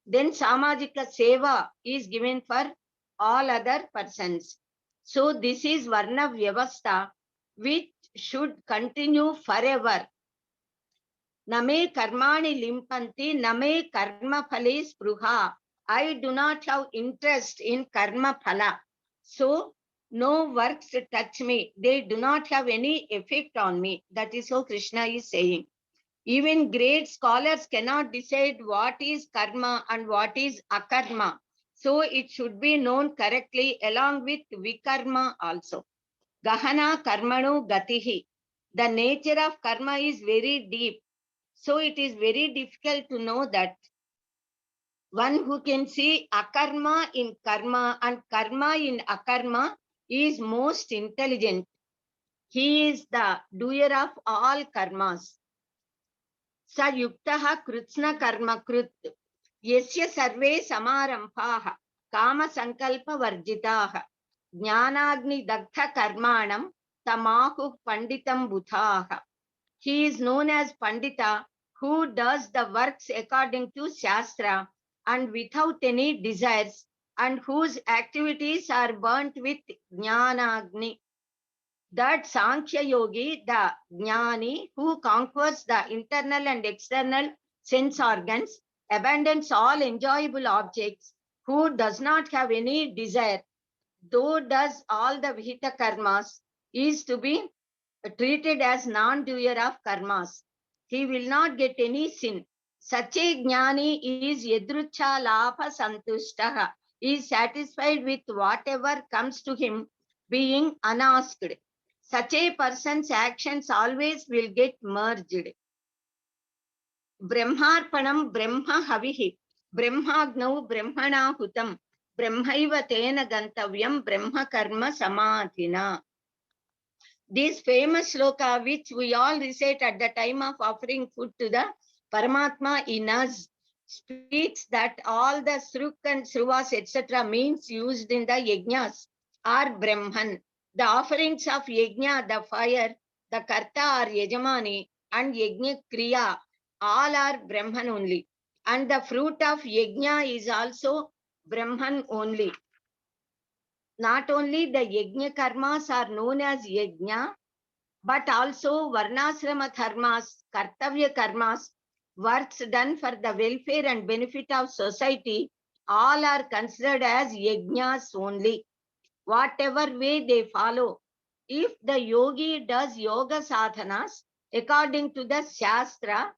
Then Samajika Seva is given for all other persons. So this is Varna Vyavastha, which should continue forever. Name karmani limpanti, name karma phale spruha. I do not have interest in karma phala. So no works touch me. They do not have any effect on me. That is how Krishna is saying. Even great scholars cannot decide what is karma and what is akarma. So it should be known correctly along with vikarma also. Gahana karmanu gatihi. The nature of karma is very deep. So it is very difficult to know that. One who can see akarma in karma and karma in akarma is most intelligent. He is the doer of all karmas. sa yuktaha krutsna karma krut yasya sarve samaramphaha kama sankalpa varjitaha jnanagni dagdha karmanam tamahu panditam buthaha. He is known as Pandita, who does the works according to Shastra and without any desires, and whose activities are burnt with Jnanagni. That Sankhya Yogi, the Jnani, who conquers the internal and external sense organs, abandons all enjoyable objects, who does not have any desire, though does all the Vihita karmas, is to be treated as non-doer of karmas. He will not get any sin. Such a jnani is yadrucha lapha santushtaha, is satisfied with whatever comes to him, being unasked. Such a person's actions always will get merged. Brahmarpanam brahma havihi, brahmagnau brahmana hutam, brahmaiva tena gantavyam brahma karma samadhina. This famous sloka, which we all recite at the time of offering food to the Paramatma in us, speaks that all the Sruk and Sruvas, etc. means used in the yajnas are Brahman. The offerings of yajna, the fire, the karta or yajamani, and yajna kriya, all are Brahman only. And the fruit of yajna is also Brahman only. Not only the yajna karmas are known as yajna, but also varnasrama dharmas, kartavya karmas, works done for the welfare and benefit of society, all are considered as yajnas only. Whatever way they follow, if the yogi does yoga sadhanas according to the Shastra,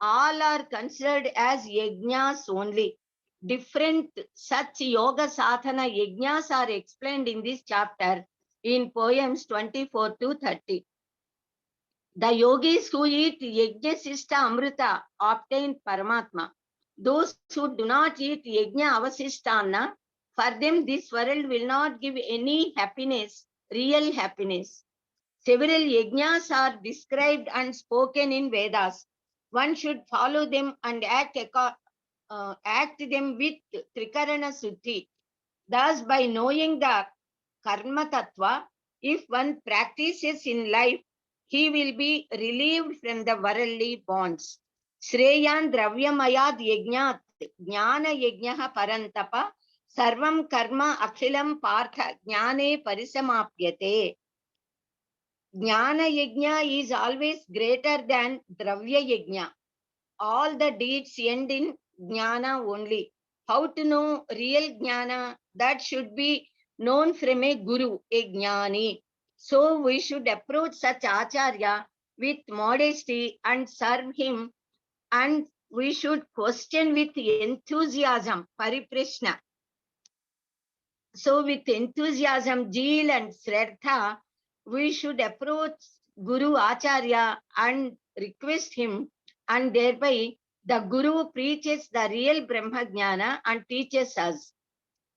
all are considered as yajnas only. Different such yoga sadhana yajnas are explained in this chapter in poems 24 to 30. The yogis who eat yajna sista amrita obtain Paramatma. Those who do not eat yajna avasisthana, for them this world will not give any happiness, real happiness. Several yajnas are described and spoken in Vedas. One should follow them and act them with Trikarana Suddhi. Thus, by knowing the Karma Tattva, if one practices in life, he will be relieved from the worldly bonds. Shreyan dravyamayad yajnat jnana yajnaha parantapa sarvam karma akhilam partha jnane parisamapyate. Jnana yajna is always greater than dravya yajna. All the deeds end in jnana only. How to know real jnana? That should be known from a guru, a jnani. So we should approach such acharya with modesty and serve him, and we should question with enthusiasm, pariprashna. So with enthusiasm, zeal and shraddha, we should approach Guru Acharya and request him, and thereby the Guru preaches the real Brahma Jnana and teaches us.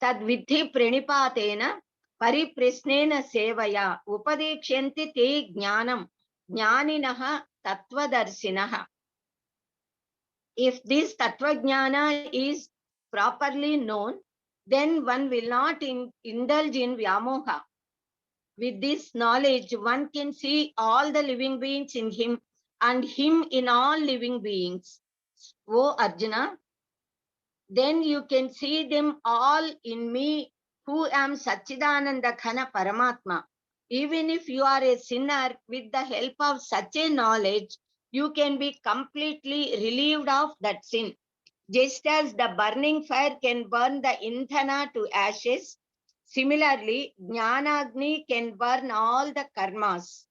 Tad vidhi pranipatena pariprasnena sevaya upadekshyanti te jnanam jnaninaha tattvadarshinaha. If this tattva jnana is properly known, then one will not indulge in vyamoha. With this knowledge, one can see all the living beings in him and him in all living beings. O Arjuna, then you can see them all in me, who am Satchidananda Ghana Paramatma. Even if you are a sinner, with the help of such a knowledge, you can be completely relieved of that sin. Just as the burning fire can burn the indhana to ashes, similarly, Jnanagni can burn all the karmas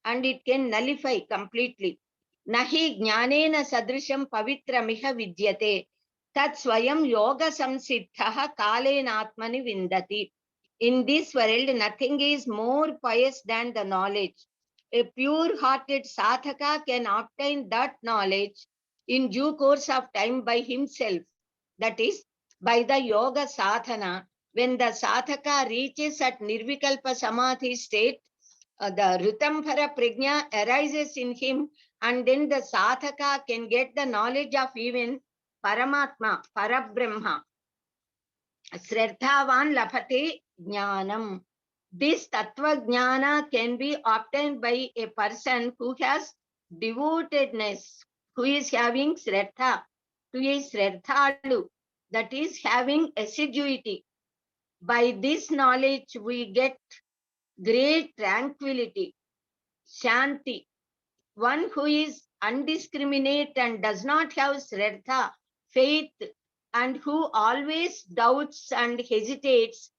and it can nullify completely. Nahi jnanena sadrisham pavitramikha vidyate. Tat swayam yoga samsiddhaha kalenatmani vindati. In this world, nothing is more pious than the knowledge. A pure-hearted sadhaka can obtain that knowledge in due course of time by himself. That is, by the yoga sadhana. When the sadhaka reaches at nirvikalpa samadhi state, the Ritambhara Prajna arises in him and then the sadhaka can get the knowledge of even Paramatma, Parabrahma. Sraddhavan labhate jnanam. This tattva jnana can be obtained by a person who has devotedness, who is having sraddha, who is sraddhalu, that is having assiduity. By this knowledge, we get great tranquility, shanti. One who is undiscriminate and does not have sraddha, faith, and who always doubts and hesitates,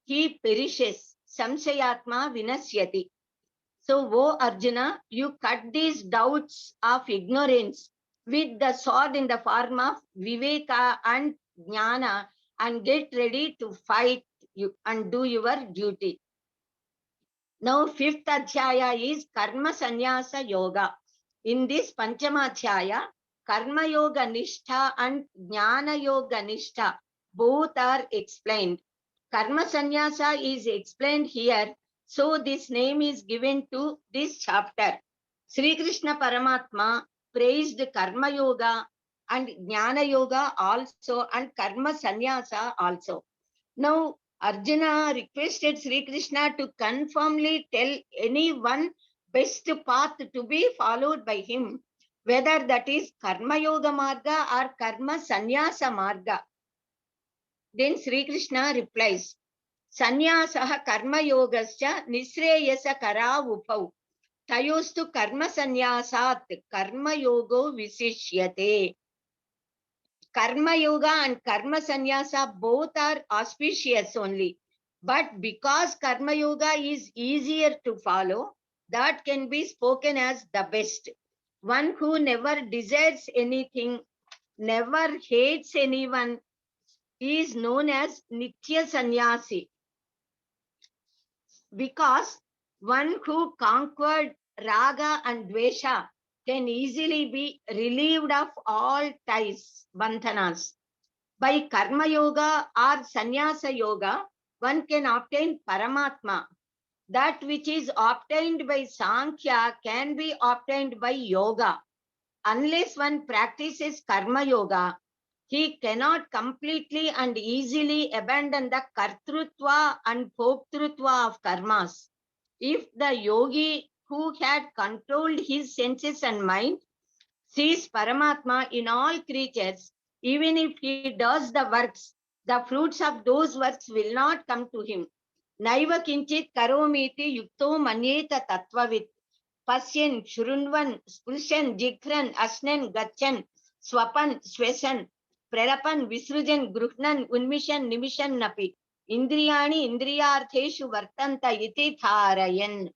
he perishes. Samshayatma vinasyati. So, O Arjuna, you cut these doubts of ignorance with the sword in the form of viveka and jnana and get ready to fight you and do your duty. Now, fifth adhyaya is Karma Sannyasa Yoga. In this Panchama Adhyaya, Karma Yoga Nishtha and Jnana Yoga Nishtha both are explained. Karma Sannyasa is explained here, so this name is given to this chapter. Sri Krishna Paramatma praised Karma Yoga and Jnana Yoga also and Karma Sannyasa also. Now, Arjuna requested Sri Krishna to confirmly tell any one best path to be followed by him, whether that is Karma Yoga Marga or Karma Sannyasa Marga. Then Sri Krishna replies, Sannyasah Karma Yogascha Nisreyasa Kara Upau Tayostu Karma Sannyasat Karma Yogo Visishyate. Karma Yoga and Karma Sannyasa both are auspicious only. But because Karma Yoga is easier to follow, that can be spoken as the best. One who never desires anything, never hates anyone, is known as Nitya Sannyasi. Because one who conquered Raga and Dvesha can easily be relieved of all ties, bandhanas. By Karma Yoga or Sannyasa Yoga, one can obtain Paramatma. That which is obtained by Sankhya can be obtained by Yoga. Unless one practices Karma Yoga, he cannot completely and easily abandon the Kartrutva and Bhoktrutva of karmas. If the yogi who had controlled his senses and mind sees Paramatma in all creatures, even if he does the works, the fruits of those works will not come to him. Naiva kinchit karomiti yukto manyeta tattvavit. Pasyan, Shurunvan, Spushan, Jikran, Asnan, Gachan, Swapan, Svesan, Prarapan, Visrujan, Gruhnan, Unmishan, Nimishan, Napi. Indriyani, Indriyartheshu, Vartanta, Iti Tharayan.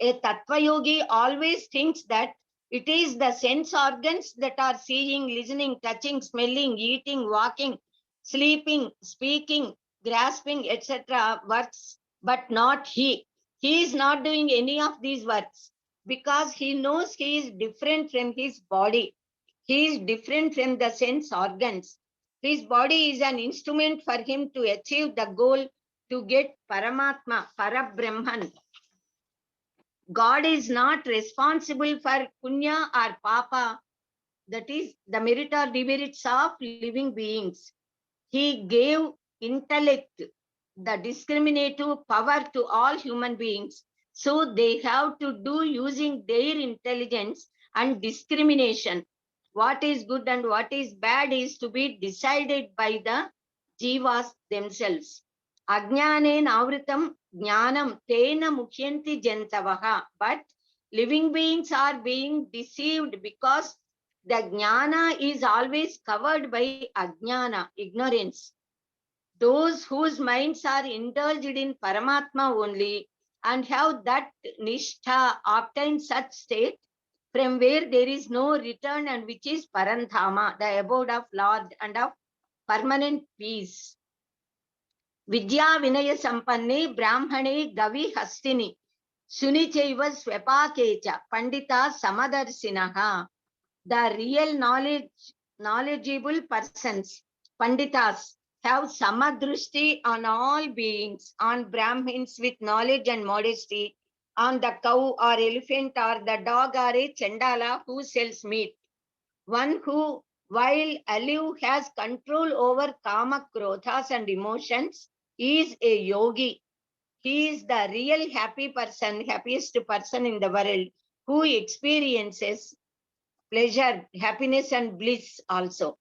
A Tattva Yogi always thinks that it is the sense organs that are seeing, listening, touching, smelling, eating, walking, sleeping, speaking, grasping, etc. works, but not he. He is not doing any of these works because he knows he is different from his body. He is different from the sense organs. His body is an instrument for him to achieve the goal to get Paramatma, Parabrahman. God is not responsible for punya or papa, that is the merit or demerits of living beings. He gave intellect, the discriminative power to all human beings. So they have to do using their intelligence and discrimination. What is good and what is bad is to be decided by the jivas themselves. Ajnane navritam jnanam tena mukhyanti jantavaha. But living beings are being deceived because the jnana is always covered by ajnana, ignorance. Those whose minds are indulged in Paramatma only and have that nishtha obtain such state from where there is no return and which is Parandhama, the abode of Lord and of permanent peace. Vidya Vinaya Sampanne Brahmane Gavi Hastini Sunichaiva Swepakecha Pandita Samadarshinaha. The real knowledgeable persons, Panditas, have samadrushti on all beings, on Brahmins with knowledge and modesty, on the cow or elephant or the dog or a chandala who sells meat. One who, while alive, has control over kama, krodhas and emotions is a yogi. He is the real happy person, happiest person in the world, who experiences pleasure, happiness and bliss also.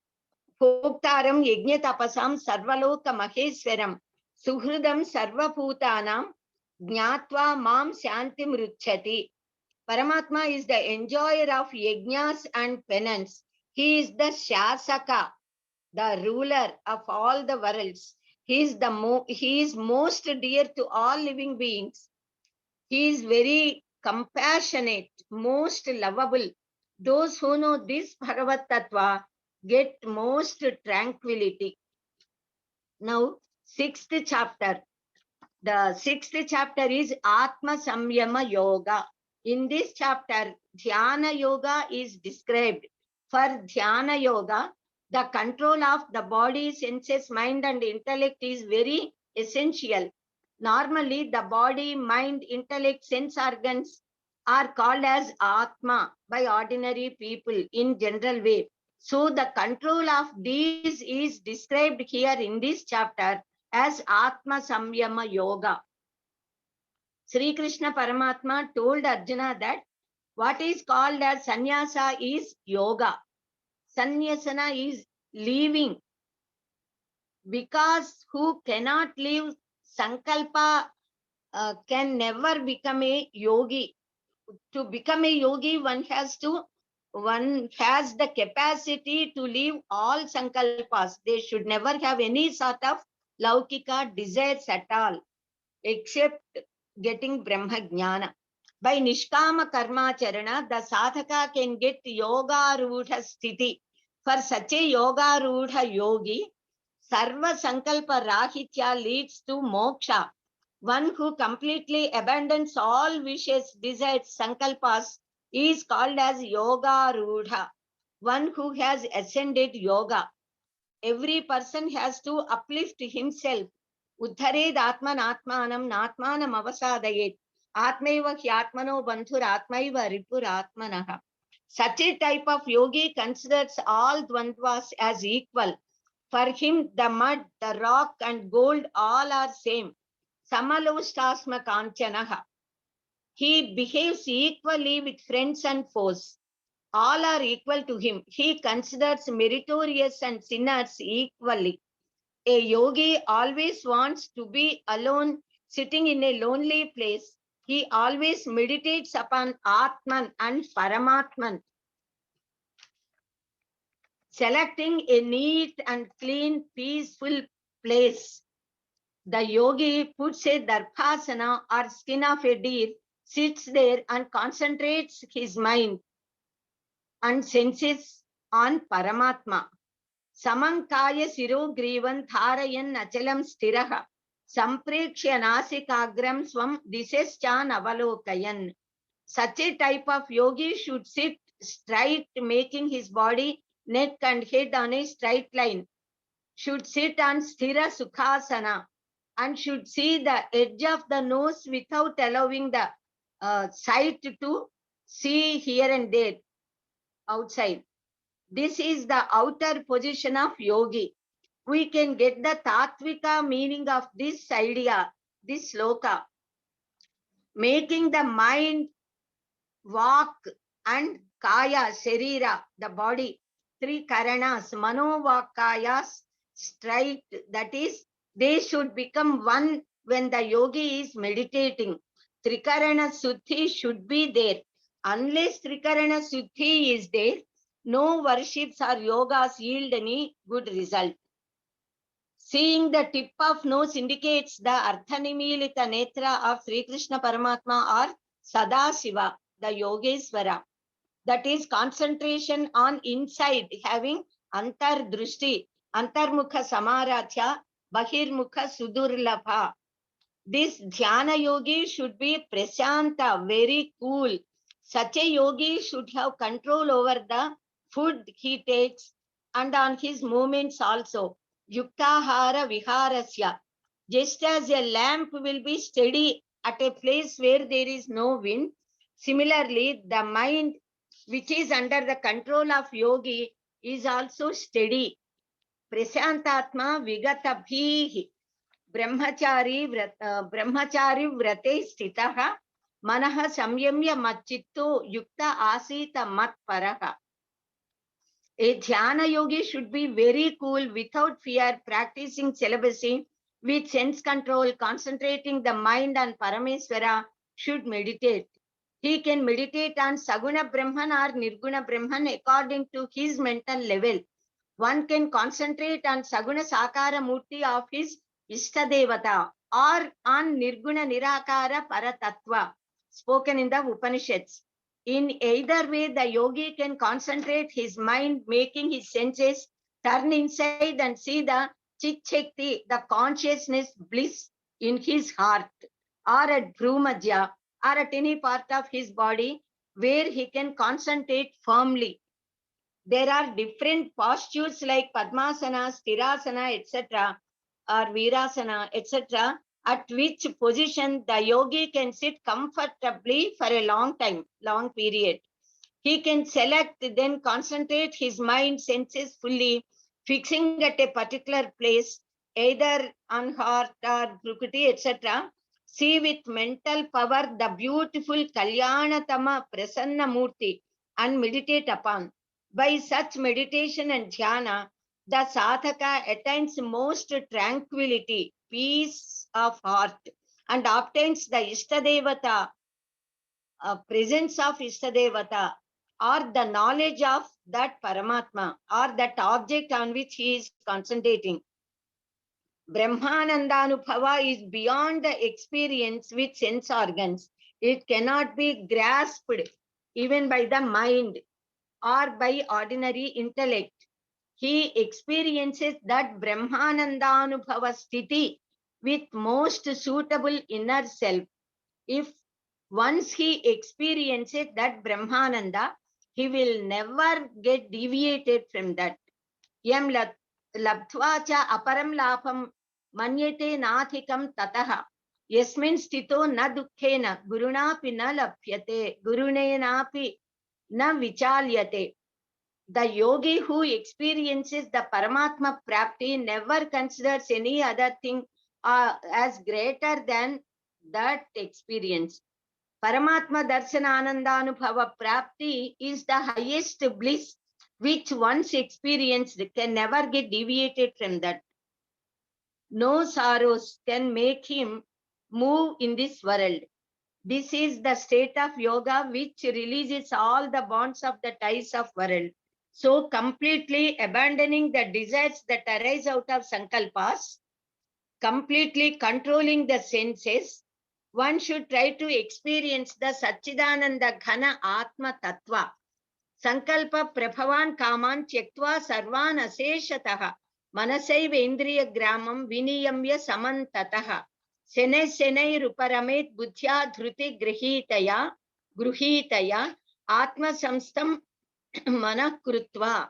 Bhoktaram yajnatapasam sarvaloka maheswaram suhridam sarvabhutanam jnatva mam shantim ruchati. Paramatma is the enjoyer of yajnas and penance. He is the Shasaka, the ruler of all the worlds. He is most dear to all living beings. He is very compassionate, most lovable. Those who know this Bhagavad Tattva get most tranquility. Now, sixth chapter. The sixth chapter is Atma Samyama Yoga. In this chapter, Dhyana Yoga is described. For Dhyana Yoga, the control of the body, senses, mind and intellect is very essential. Normally, the body, mind, intellect, sense organs are called as Atma by ordinary people in general way. So the control of these is described here in this chapter as Atma Samyama Yoga. Sri Krishna Paramatma told Arjuna that what is called as sannyasa is yoga. Sannyasana is leaving, because who cannot leave sankalpa can never become a yogi. To become a yogi, one has the capacity to leave all sankalpas. They should never have any sort of laukika desires at all, except getting Brahma Jnana. By Nishkama Karma Charana, the sadhaka can get Yoga Rudha Sthiti. For such a Yoga Rudha yogi, Sarva Sankalpa Rahitya leads to moksha. One who completely abandons all wishes, desires, sankalpas is called as Yoga Rudha. One who has ascended yoga. Every person has to uplift himself. Uddhared Atman Atmanam Natmanam Avasadayet. Atmaiva Hyatmano Bandhur Atmaiva Ripur Atmanaha. Such a type of yogi considers all dvandvas as equal. For him, the mud, the rock and gold all are same. Samalostasma Kanchanaha. He behaves equally with friends and foes. All are equal to him. He considers meritorious and sinners equally. A yogi always wants to be alone, sitting in a lonely place. He always meditates upon Atman and Paramatman. Selecting a neat and clean, peaceful place. The yogi puts a darphasana or skin of a deer, sits there and concentrates his mind and senses on Paramatma. Samankaya Siro Grivan Tharayan Achalam Stiraha. Samprekshya Nasikagram Swam Disheschan Avalokayan. Such a type of yogi should sit straight, making his body, neck and head on a straight line. Should sit on Sthira Sukhasana and should see the edge of the nose without allowing the sight to see here and there outside. This is the outer position of yogi. We can get the tattvika meaning of this idea, this sloka. Making the mind, walk and kaya, sharira, the body, three karanas, manovakayas, straight. That is, they should become one when the yogi is meditating. Trikarana Suddhi should be there. Unless Trikarana Suddhi is there, no worships or yogas yield any good result. Seeing the tip of nose indicates the Arthanimilita Netra of Sri Krishna Paramatma or Sadashiva, the Yogeshwara. That is concentration on inside, having Antar Drushti, Antarmukha Samaratya, Bahirmukha Sudurlabha. This Dhyana yogi should be Prashanta, very cool. Such a yogi should have control over the food he takes and on his movements also. Yuktahara Viharasya. Just as a lamp will be steady at a place where there is no wind. Similarly, the mind which is under the control of yogi is also steady. Prasantatma vigatabhihi brahmachari vrate stitaha manaha samyamya machitto yukta asita mat paraha. A dhyana yogi should be very cool, without fear, practicing celibacy with sense control, concentrating the mind on Parameswara, should meditate. He can meditate on Saguna Brahman or Nirguna Brahman according to his mental level. One can concentrate on Saguna Sakara Murti of his Ishtadevata or on Nirguna Nirakara Paratattva, spoken in the Upanishads. In either way, the yogi can concentrate his mind, making his senses turn inside and see the Chit Shakti, the consciousness bliss in his heart, or at Bhrumadhya, or at any part of his body where he can concentrate firmly. There are different postures like Padmasana, Sthirasana, etc., or Virasana, etc., at which position the yogi can sit comfortably for a long time, long period. He can select, then concentrate his mind, senses fully, fixing at a particular place, either on heart or Prakriti, etc. See with mental power the beautiful Kalyanatama Prasanna Murti and meditate upon. By such meditation and dhyana, the sadhaka attains most tranquility, peace of heart, and obtains the Ishtadevata, presence of Ishtadevata, or the knowledge of that Paramatma, or that object on which he is concentrating. Brahmanandanubhava is beyond the experience with sense organs. It cannot be grasped even by the mind or by ordinary intellect. He experiences that Brahmanandanubhava sthiti with most suitable inner self. If once he experiences that Brahmananda, he will never get deviated from that. Yam labdhva cha aparam lapam manyate nathikam tataha. Yasmin sthito na dukkhena gurunapi na labhyate gurunenapi na vichalyate. The yogi who experiences the Paramatma Prapti never considers any other thing as greater than that experience. Paramatma Darshana Anandanubhava Prapti is the highest bliss which once experienced can never get deviated from that. No sorrows can make him move in this world. This is the state of yoga which releases all the bonds of the ties of world. So completely abandoning the desires that arise out of sankalpas, completely controlling the senses, one should try to experience the Satchidananda Ghana Atma Tattva. Sankalpa Prabhavan Kaman Tyaktva Sarvan Aseshataha Manasaiva Indriya Gramam Viniyamya Samantataha Senai Senai Ruparamet Buddhya Dhruti Gruhitaya Atma Samstam Manakrutva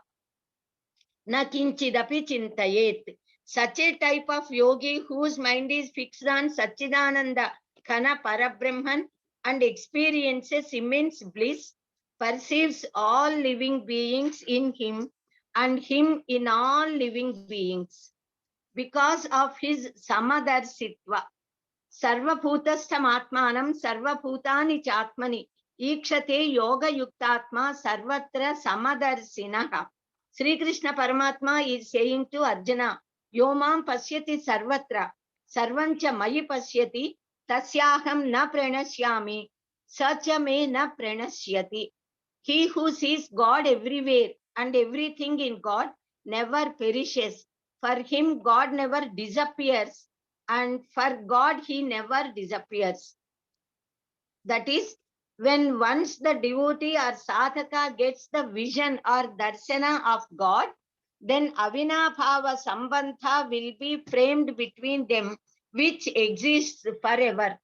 Na Kinchidapi Chintayet. Such a type of yogi whose mind is fixed on Satchidananda Ghana Parabrahman and experiences immense bliss, perceives all living beings in him and him in all living beings. Because of his Samadarsitva, Sarvabhutastham Atmanam Sarvabhutani Chatmani Ikshate Yoga Yuktatma Sarvatra Samadarsinaha. Sri Krishna Paramatma is saying to Arjuna, Yomam Pasyati Sarvatra, Sarvancha Mayi Pasyati, Tasyaham na pranashyami, Sacha me na pranasyati. He who sees God everywhere and everything in God never perishes. For him, God never disappears, and for God, he never disappears. That is, when once the devotee or sadhaka gets the vision or darshana of God, then avinabhava sambandha will be framed between them, which exists forever.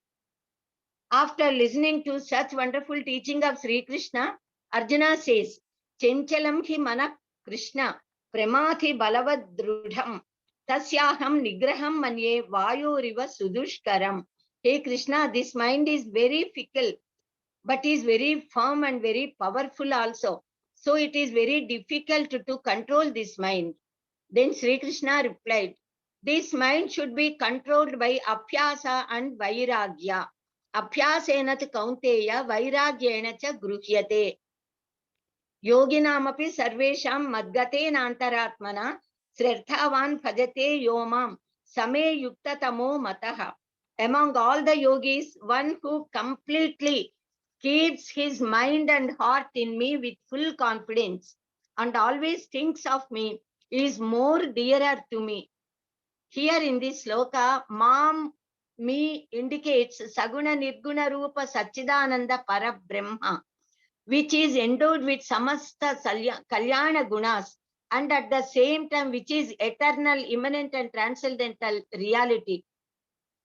After listening to such wonderful teaching of Sri Krishna, Arjuna says, Chenchalam hi mana Krishna, pramathi balavad drudham, tasyaham nigraham manye vayuriva sudushkaram. Hey Krishna, this mind is very fickle, but is very firm and very powerful also. So it is very difficult to control this mind. Then Sri Krishna replied, this mind should be controlled by Abhyasa and Vairagya. Abhyasena cha kaunteya, Vairagyena cha gruhyate. Yoginamapi sarvesham madgate nantaratmana, srerthavan bhajate yomam, same yuktatamo mataha. Among all the yogis, one who completely keeps his mind and heart in me with full confidence and always thinks of me is more dearer to me. Here in this sloka, Mam, me indicates Saguna Nirguna Rupa Satchidananda Para Brahma, which is endowed with Samasta Kalyana Gunas, and at the same time, which is eternal, immanent, and transcendental reality.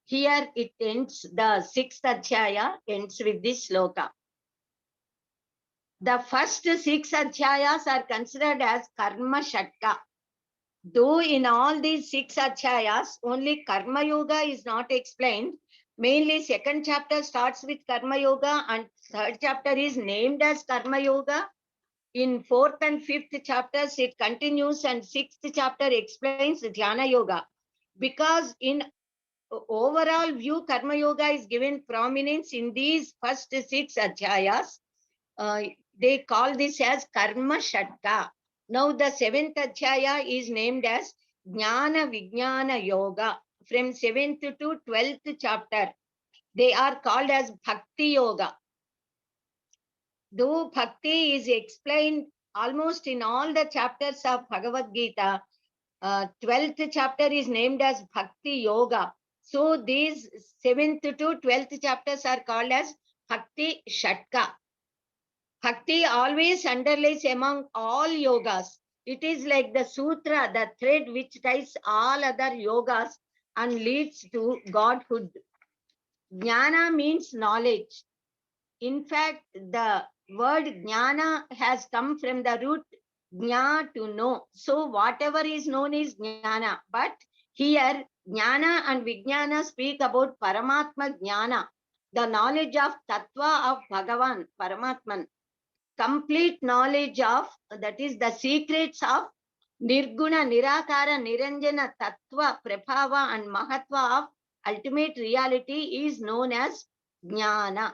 Here it ends, the 6th Adhyaya ends with this sloka. The first 6 Adhyayas are considered as Karma Shatka. Though in all these 6 Adhyayas, only Karma Yoga is not explained. Mainly 2nd chapter starts with Karma Yoga and 3rd chapter is named as Karma Yoga. In 4th and 5th chapters, it continues and 6th chapter explains Dhyana Yoga. Because in overall view, Karma Yoga is given prominence in these first 6 Adhyayas. They call this as Karma Shatka. Now the 7th Adhyaya is named as Jnana Vijnana Yoga. From 7th to 12th chapter, they are called as Bhakti Yoga. Though Bhakti is explained almost in all the chapters of Bhagawadgita, 12th chapter is named as Bhakti Yoga. So these 7th to 12th chapters are called as Bhakti Shatka. Bhakti always underlies among all yogas. It is like the sutra, the thread which ties all other yogas and leads to godhood. Jnana means knowledge. In fact, the word jnana has come from the root jna, to know. So whatever is known is jnana. But here, jnana and vijnana speak about Paramatma jnana, the knowledge of tattva of Bhagavan, Paramatman. Complete knowledge of, that is the secrets of Nirguna, Nirakara, Niranjana, Tattva, Prabhava and Mahatva of ultimate reality is known as Jnana.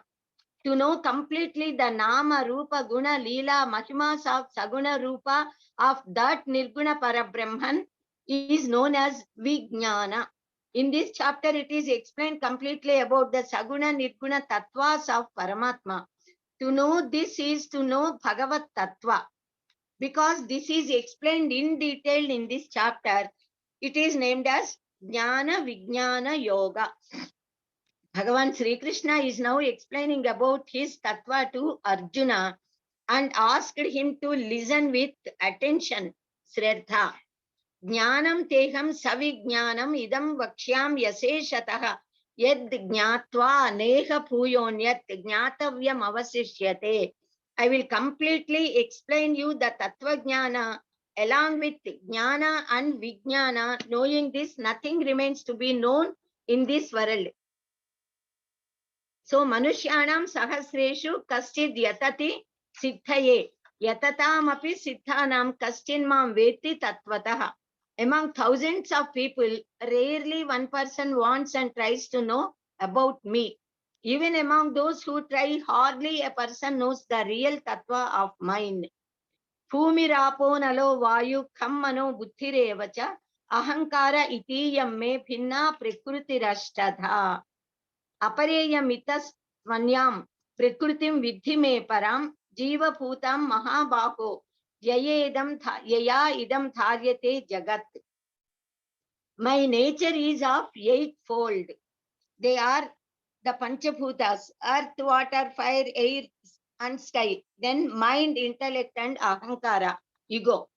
To know completely the Nama, Rupa, Guna, Leela, Mahimas of Saguna Rupa of that Nirguna Parabrahman is known as Vijnana. In this chapter, it is explained completely about the Saguna, Nirguna Tattvas of Paramatma. To know this is to know Bhagavat Tattva. Because this is explained in detail in this chapter, it is named as Jnana Vijnana Yoga. Bhagavan Sri Krishna is now explaining about his Tattva to Arjuna and asked him to listen with attention. Sraddha. Jnanam teham savijnanam idam vakshyam yaseshataha yad jnatva neha puyonyat jnatavyam avasishyate. I will completely explain you the Tattva Jnana along with Jnana and Vijnana. Knowing this, nothing remains to be known in this world. So Manushyanam Sahasreshu Kaschid Yatati Siddhaye Yatatam Siddhanam Kaschinmam Veti Tatvataha. Among thousands of people, rarely one person wants and tries to know about me. Even among those who try, hardly a person knows the real tattva of mine. Bhumirapo nalo vayu kammano buddhirevacha ahankara itiyam me bhinna prakrutirashtadha. Apareyamitasvanyam prakrutim vidhi me param jiva bhutam mahabaho yaya idam dharyate jagat. My nature is of 8-fold. They are the Panchabhutas, earth, water, fire, air, and sky. Then mind, intellect, and ahankara, ego.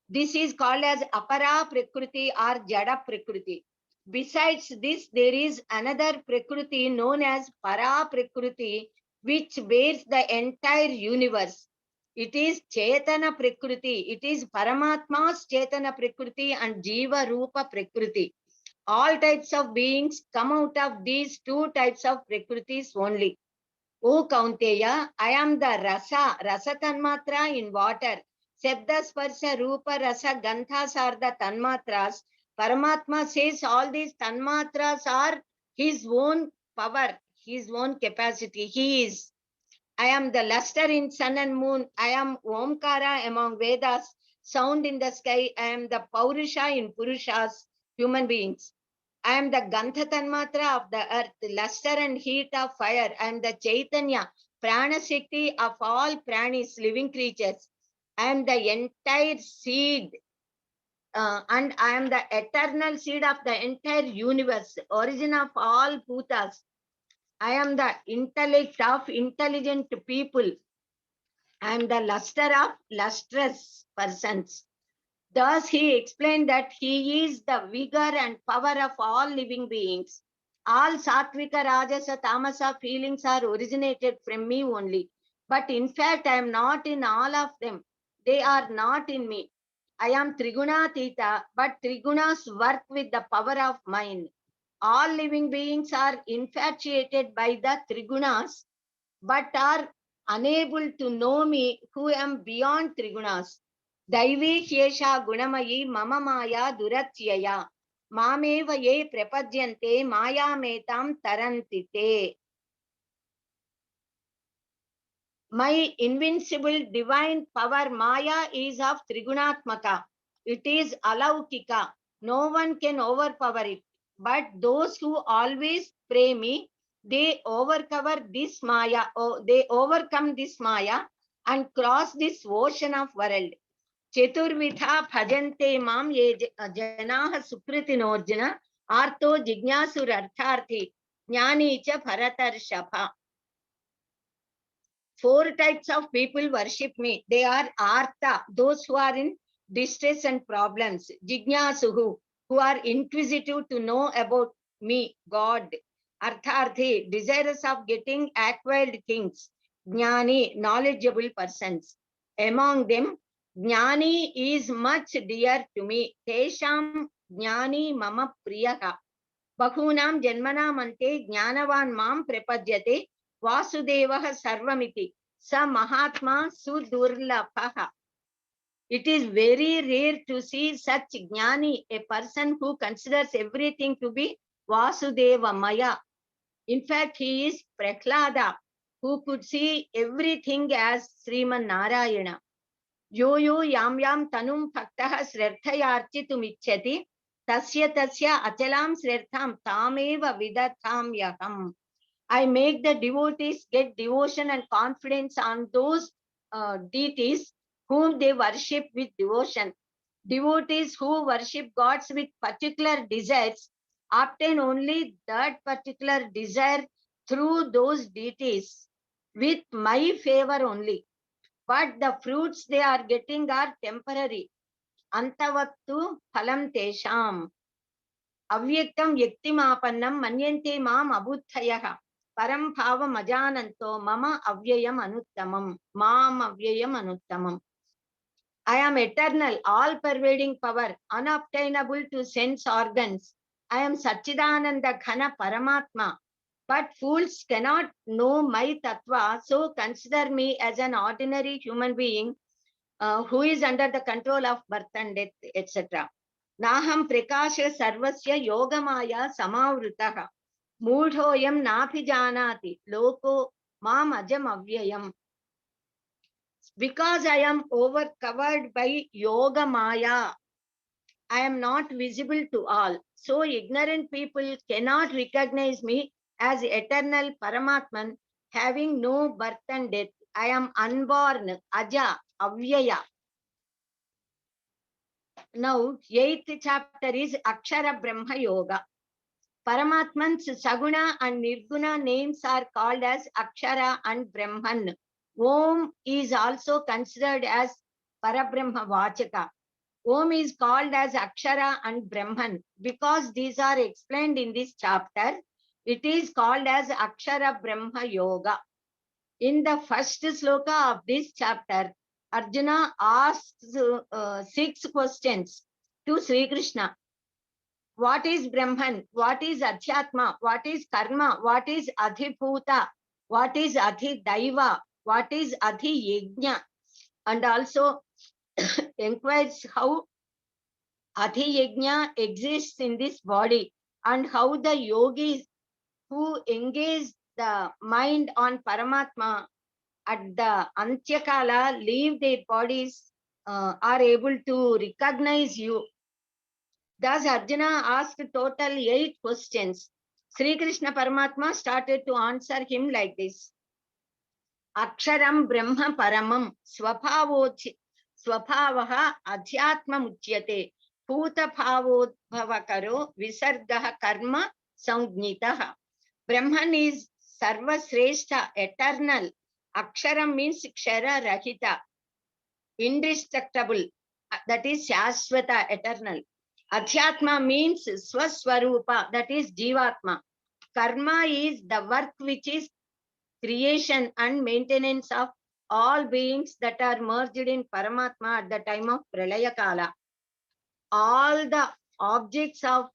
This is called as apara prakriti or jada prakriti. Besides this, there is another prakriti known as para prakriti, which bears the entire universe. It is Chetana Prakriti. It is Paramatma's Chetana Prakriti and Jiva Rupa Prakriti. All types of beings come out of these two types of prakritis only. O Kaunteya, I am the rasa tanmatra in water. Shabda, Sparsha, Rupa, Rasa, Ganthas are the tanmatras. Paramatma says all these tanmatras are his own power, his own capacity. He is. I am the luster in sun and moon. I am Omkara among Vedas, sound in the sky. I am the Paurusha in Purushas, human beings. I am the Gantha Tanmatra of the earth, luster and heat of fire. I am the Chaitanya, Prana Shakti of all pranis, living creatures. I am the entire seed, and I am the eternal seed of the entire universe, origin of all bhutas. I am the intellect of intelligent people. I am the luster of lustrous persons. Thus, he explained that he is the vigor and power of all living beings. All Satvika, Rajasa, Tamasa feelings are originated from me only. But in fact, I am not in all of them. They are not in me. I am Trigunatita, but Trigunas work with the power of mind. All living beings are infatuated by the Trigunas, but are unable to know me who am beyond Trigunas. Daivi Hyesha Gunamayi Mama Maya Duratyaya Mameva Ye Prapadyante Maya Metam Tarantite. My invincible divine power Maya is of Trigunatmaka. It is Alaukika. No one can overpower it. But those who always pray me, they overcover this Maya, they overcome this Maya and cross this ocean of world. Chaturvidha bhajante mam ye janaha sukritinorjuna arto jignasur artharthi jnani cha bharatarshapha. Four types of people worship me. They are Artha, those who are in distress and problems. Jignasuhu, who are inquisitive to know about me, God. Artharthi, desirous of getting acquired things. Jnani, knowledgeable persons. Among them, Jnani is much dear to me. Tesham Jnani mama priyaha. Bahunam janmanam ante jnanavan mam prapadyate. Vasudevah Sarvamiti, Sa Mahatma Sudurlabhaha. It is very rare to see such Jnani, a person who considers everything to be Vasudeva Maya. In fact, he is Prahlada, who could see everything as Srimad Narayana. Yo yo yam yam tanum bhaktaha srarthayarchitum icchati, tasya tasya achalam srartham tameva vidatham yaham. I make the devotees get devotion and confidence on those deities whom they worship with devotion. Devotees who worship gods with particular desires obtain only that particular desire through those deities with my favor only. But the fruits they are getting are temporary. Antavattu phalam tesham. Avyaktam yaktimapannam manyante mam abudhayaha. Param bhava majananto mama avyayam anuttamam. Mam avyayam anuttamam. I am eternal, all-pervading power, unobtainable to sense organs. I am Satchidananda Ghana Paramatma. But fools cannot know my tattva, so consider me as an ordinary human being who is under the control of birth and death, etc. Naham prakasha sarvasya yogamaya samavrutaha. Mudhoyam naphijanati loko mam ajam avyayam. Because I am overcovered by yoga maya, I am not visible to all. So ignorant people cannot recognize me as eternal Paramatman, having no birth and death. I am unborn, aja, avyaya. Now, 8th chapter is Akshara Brahma Yoga. Paramatman's Saguna and Nirguna names are called as Akshara and Brahman. Om is also considered as Parabrahma Vachaka. Om is called as Akshara and Brahman. Because these are explained in this chapter, it is called as Akshara Brahma Yoga. In the first sloka of this chapter, Arjuna asks 6 questions to Sri Krishna. What is Brahman? What is Adhyatma? What is Karma? What is Adhibhuta? What is Adhidaiva? What is Adhiyajna? And also inquires how Adhiyajna exists in this body and how the yogis who engage the mind on Paramatma at the Antyakala leave their bodies, are able to recognize you. Thus Arjuna asked total 8 questions. Sri Krishna Paramatma started to answer him like this. Aksharam Brahma Paramam Swabhavaha Adhyatma Muchyate Bhuta Bhavodbhavakaro Visargaha Karma Sangnitaha. Brahman is Sarva Sreshta, eternal. Aksharam means Kshara Rahita, indestructible, that is Shashvata, eternal. Adhyatma means Swaswarupa, that is Jivatma. Karma is the work which is creation and maintenance of all beings that are merged in Paramatma at the time of Pralaya Kala. All the objects of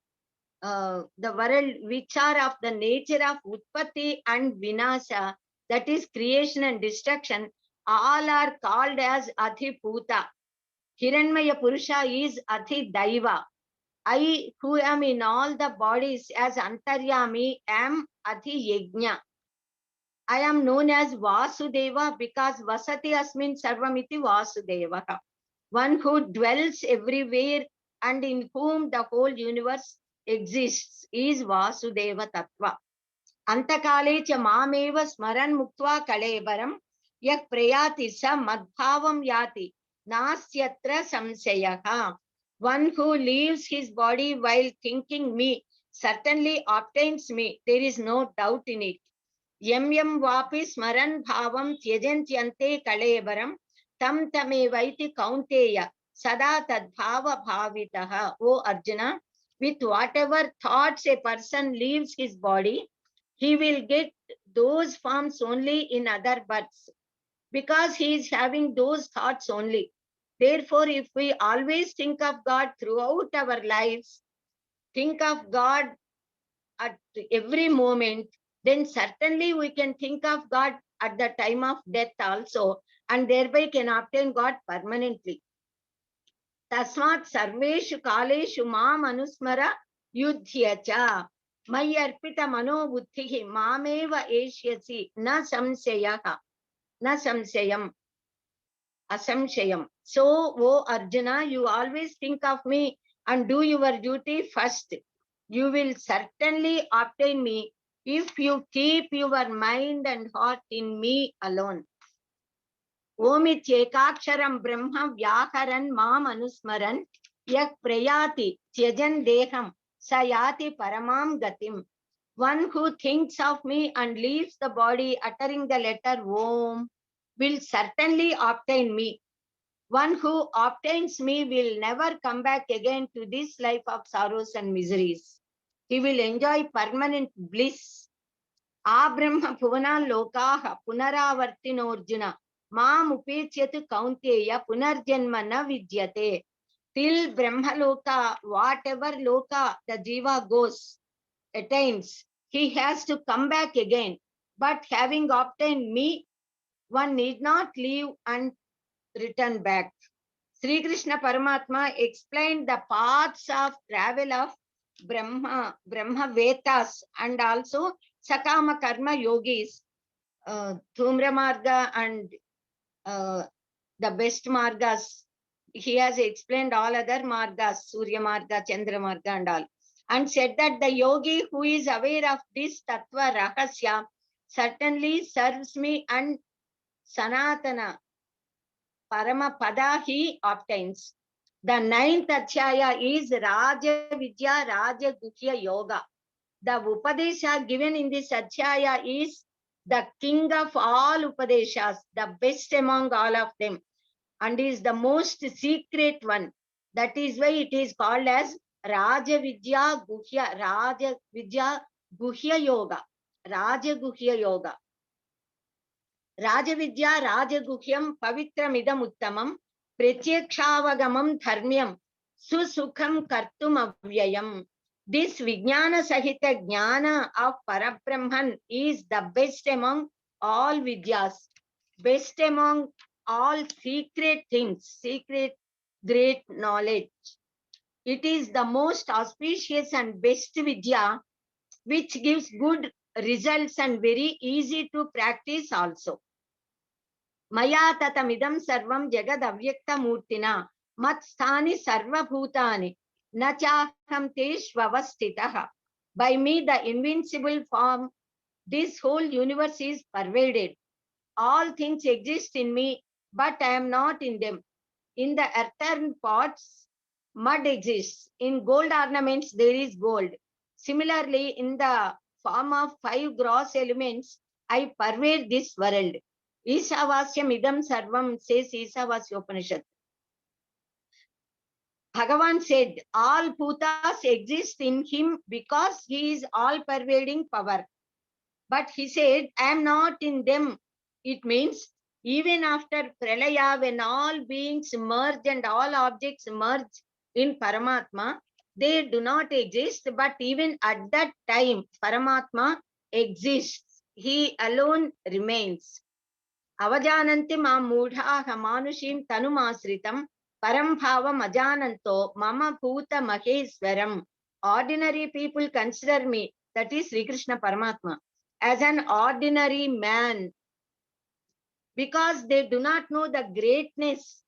the world which are of the nature of Utpatti and Vinasha, that is creation and destruction, all are called as Adhibhuta. Hiranmaya Purusha is Adhidaiva. I, who am in all the bodies as Antaryami, am Adhiyajna. I am known as Vasudeva because Vasati Asmin Sarvamiti Vasudeva. One who dwells everywhere and in whom the whole universe exists is Vasudeva Tattva. Antakale cha mameva smaran muktva kalebaram yak prayati sa madbhavam yati nasyatra samsayaha. One who leaves his body while thinking me certainly obtains me. There is no doubt in it. Yam yam vapi smaran bhavam tyajantyante kalebaram tam tame vaiti kaunteya sada tadbhava bhavitaha. O Arjuna, with whatever thoughts a person leaves his body, he will get those forms only in other births because he is having those thoughts only. Therefore, if we always think of God throughout our lives, think of God at every moment, then certainly we can think of God at the time of death also, and thereby can obtain God permanently. Tasmat sarveshu kaleshu mam anusmara yudhyacha mayarpita mano buddhihi mameva eshyasi na samsayaha na samsayam asamshayam. So, O Arjuna, you always think of me and do your duty first. You will certainly obtain me if you keep your mind and heart in me alone. Omit ekaksharam brahma vyakaran mam anusmaran yak prayati tyajan deham sayati paramam gatim. One who thinks of me and leaves the body uttering the letter Om will certainly obtain me. One who obtains me will never come back again to this life of sorrows and miseries. He will enjoy permanent bliss. Abrahma Puvana Lokaha Punaravartinorjuna Mam Upechyatu Kaunteya Punarjanma na Vidyate. Till Brahmaloka, whatever loka the jiva goes, attains, he has to come back again. But having obtained me, one need not leave and return back. Sri Krishna Paramatma explained the paths of travel of Brahma Vetas and also Sakama Karma Yogis, Dhumra Marga and the best Margas. He has explained all other Margas, Surya Marga, Chandra Marga and all, and said that the yogi who is aware of this Tattva Rahasya certainly serves me and Sanaatana Paramapada he obtains. The 9th Adhyaya is Raja Vidya Raja Guhya Yoga. The Upadesha given in this Adhyaya is the king of all Upadeshas, the best among all of them, and is the most secret one. That is why it is called as Raja Vidya Guhya, Raja Vidya Guhya Yoga, Raja Guhya Yoga. Rajavidya Rajaguhyam Pavitramidam Uttamam Pratyakshaavagamam Dharmyam Susukham Kartum Avyayam. This Vijnana Sahita Jnana of Parabrahman is the best among all Vidyas, best among all secret things, secret great knowledge. It is the most auspicious and best Vidya, which gives good results and very easy to practice also. Maya tatamidam sarvam jagad avyakta murtina mat sthani sarva bhutani nachaham teshvavastitaha. By me, the invincible form, this whole universe is pervaded. All things exist in me, but I am not in them. In the earthen pots, mud exists. In gold ornaments, there is gold. Similarly, in the form of 5 gross elements, I pervade this world. Isavasyam idam sarvam, says Isavasya Upanishad. Bhagavan said, all bhutas exist in him because he is all-pervading power. But he said, I am not in them. It means, even after Pralaya, when all beings merge and all objects merge in Paramatma, they do not exist. But even at that time, Paramatma exists. He alone remains. Avajananti ma mudha manushim tanumasritam param bhavam ajananto mama bhuta maheswaram. Ordinary people consider me, that is Sri Krishna Paramatma, as an ordinary man, because they do not know the greatness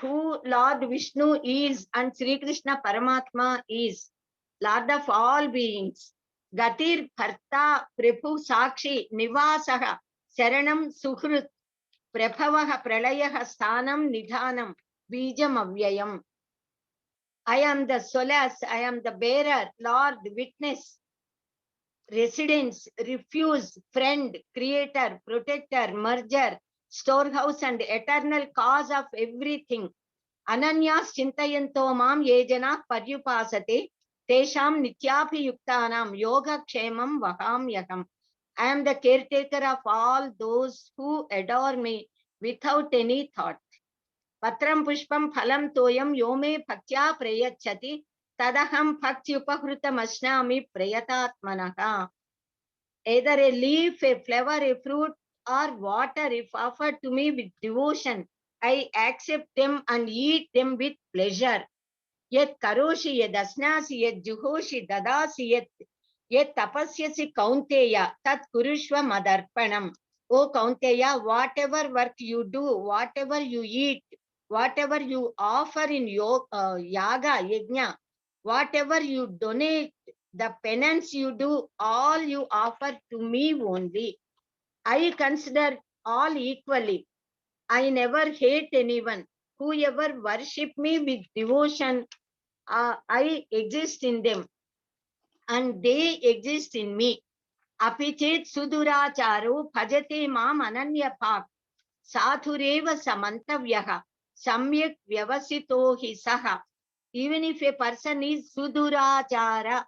who Lord Vishnu is and Sri Krishna Paramatma is, Lord of all beings. Gatir Bharta Prabhu Sakshi Nivasaha Saranam Suhrut Prabhavaha Pralayaha Sthanam Nidhanam Bijam Avyayam. I am the solace, I am the bearer, Lord, witness, residence, refuge, friend, creator, protector, merger, storehouse and eternal cause of everything. Ananyas Chintayanto Mam Yejana Paryupasate Tesham Nityabhi Yuktanam Yoga Kshemam Vaham Yaham. I am the caretaker of all those who adore me without any thought. Patram Pushpam Phalam Toyam Yome Bhaktya Prayachati Tadaham Bhaktyupahrutam Ashnami Prayatatmanaha. Either a leaf, a flower, a fruit, or water, if offered to me with devotion, I accept them and eat them with pleasure. Yet karoshi, yet asnasi, yet juhoshi, dadasi, yet tapasyasi kaunteya, tat kurushva madarpanam. O Kaunteya, whatever work you do, whatever you eat, whatever you offer in yaga, yajna, whatever you donate, the penance you do, all you offer to me only. I consider all equally. I never hate anyone. Whoever worship me with devotion, I exist in them and they exist in me. Apichet suduracharo bhajate mam ananya bhak sadhureva samantavyaha samyak vyavasito hi saha. Even if a person is sudurachara,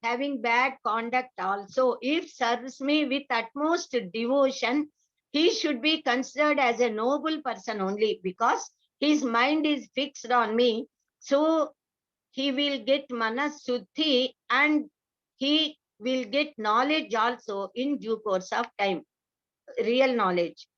having bad conduct also, if serves me with utmost devotion, he should be considered as a noble person only, because his mind is fixed on me. So he will get manas suddhi and he will get knowledge also in due course of time, real knowledge.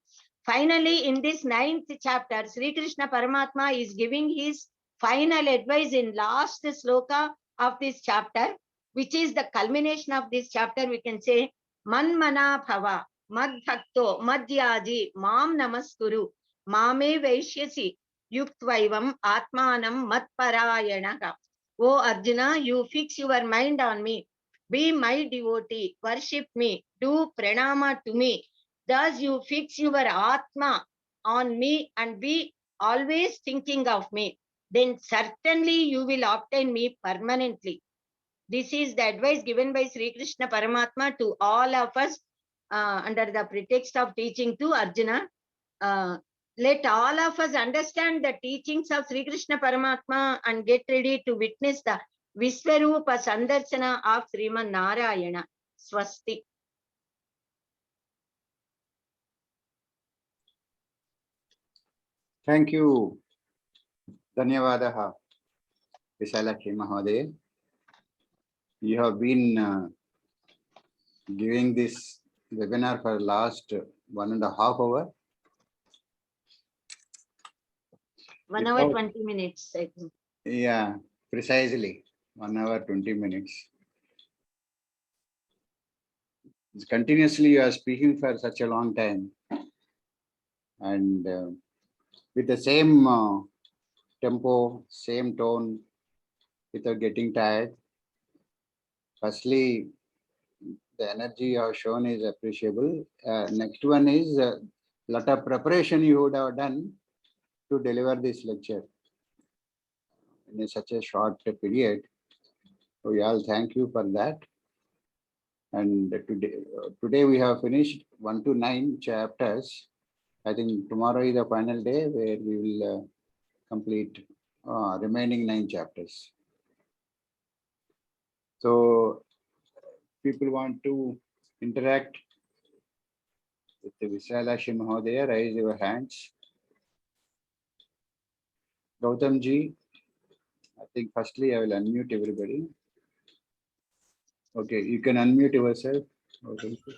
Finally, in this 9th chapter, Sri Krishna Paramatma is giving his final advice in last sloka of this chapter, which is the culmination of this chapter. We can say, Manmana Bhava, Mad Bhakto, Madhyaji, Mam Namaskuru, Mame Vaishyasi, Yuktvaivam, Atmanam, Matparayanaha. O Arjuna, you fix your mind on me. Be my devotee, worship me, do pranama to me. Thus you fix your Atma on me and be always thinking of me. Then certainly you will obtain me permanently. This is the advice given by Sri Krishna Paramatma to all of us under the pretext of teaching to Arjuna. Let all of us understand the teachings of Sri Krishna Paramatma and get ready to witness the Visvarupa Sandarsana of Srimad Narayana. Swasti. Thank you. Dhanyavadaha, Visalakshi Mahoday. You have been giving this webinar for last 1.5 hours. 1 hour 20 minutes, I think. Yeah, precisely 1 hour 20 minutes. Continuously, you are speaking for such a long time, and with the same tempo, same tone, without getting tired. Firstly, the energy you have shown is appreciable. Next one is lot of preparation you would have done to deliver this lecture in such a short period. So we all thank you for that. And today we have finished 1 to 9 chapters. I think tomorrow is the final day where we will complete remaining 9 chapters. So people want to interact with the Visalakshi Mahodaya, raise your hands. Gautam ji, I think firstly I will unmute everybody. Okay, you can unmute yourself. Gautam ji.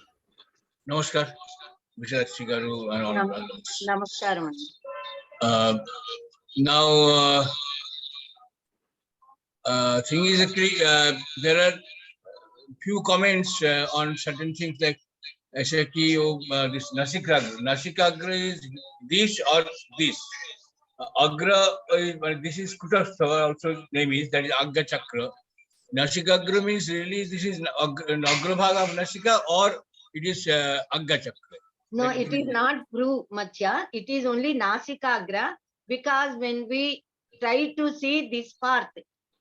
Namaskar, Visalakshi Garu and all others. Namaskaram. Now, thing is actually there are few comments on certain things like Ashaki, this Nasikagra. Nasikagra is this or this. Agra, this is Kutastha, also name is, that is Agga Chakra. Nasikagra means really this is an Agra Bhaga of Nasika, or it is Agga Chakra. No, it is not Bhru Mathya. It is only Nasikagra, because when we try to see this part,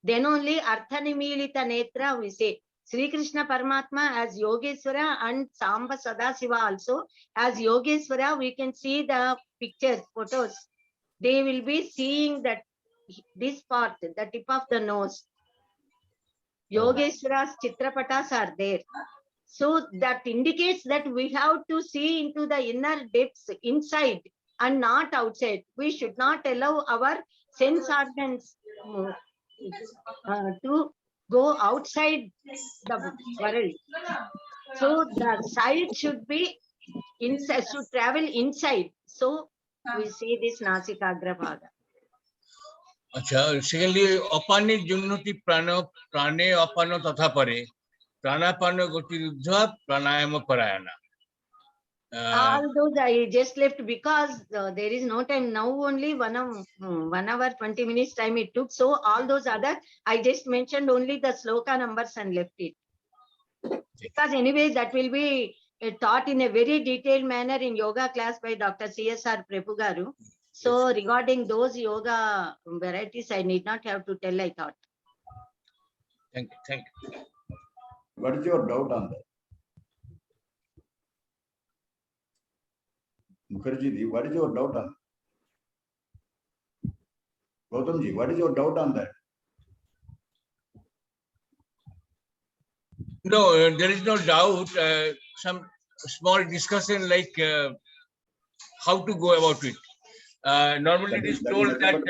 then only Arthanimilita Netra we say. Sri Krishna Paramatma as Yogeshwara and Samba Sadasiva also as Yogeshwara, we can see the pictures, photos. They will be seeing that this part, the tip of the nose. Yogeshwara's Chitrapatas are there. So that indicates that we have to see into the inner depths inside and not outside. We should not allow our sense organs to go outside the world. So the sight should be inside, should travel inside. So we see this Nasikagra Bhaga. अच्छा, secondly, अपने जुन्नति प्राणे अपनो तथा परे प्राणापान गतिरुद्ध प्राणायाम परायणा. All those I just left because there is no time now. Only 1 hour 20 minutes time it took. So all those other I just mentioned only the sloka numbers and left it. Because anyway that will be taught in a very detailed manner in yoga class by Dr. CSR Prepugaru. So regarding those yoga varieties, I need not have to tell, I thought. Thank you. What is your doubt on that? Mukherjee, what is your doubt on that? Gautamji, what is your doubt on that? No, there is no doubt. Some small discussion like how to go about it. Normally it is told that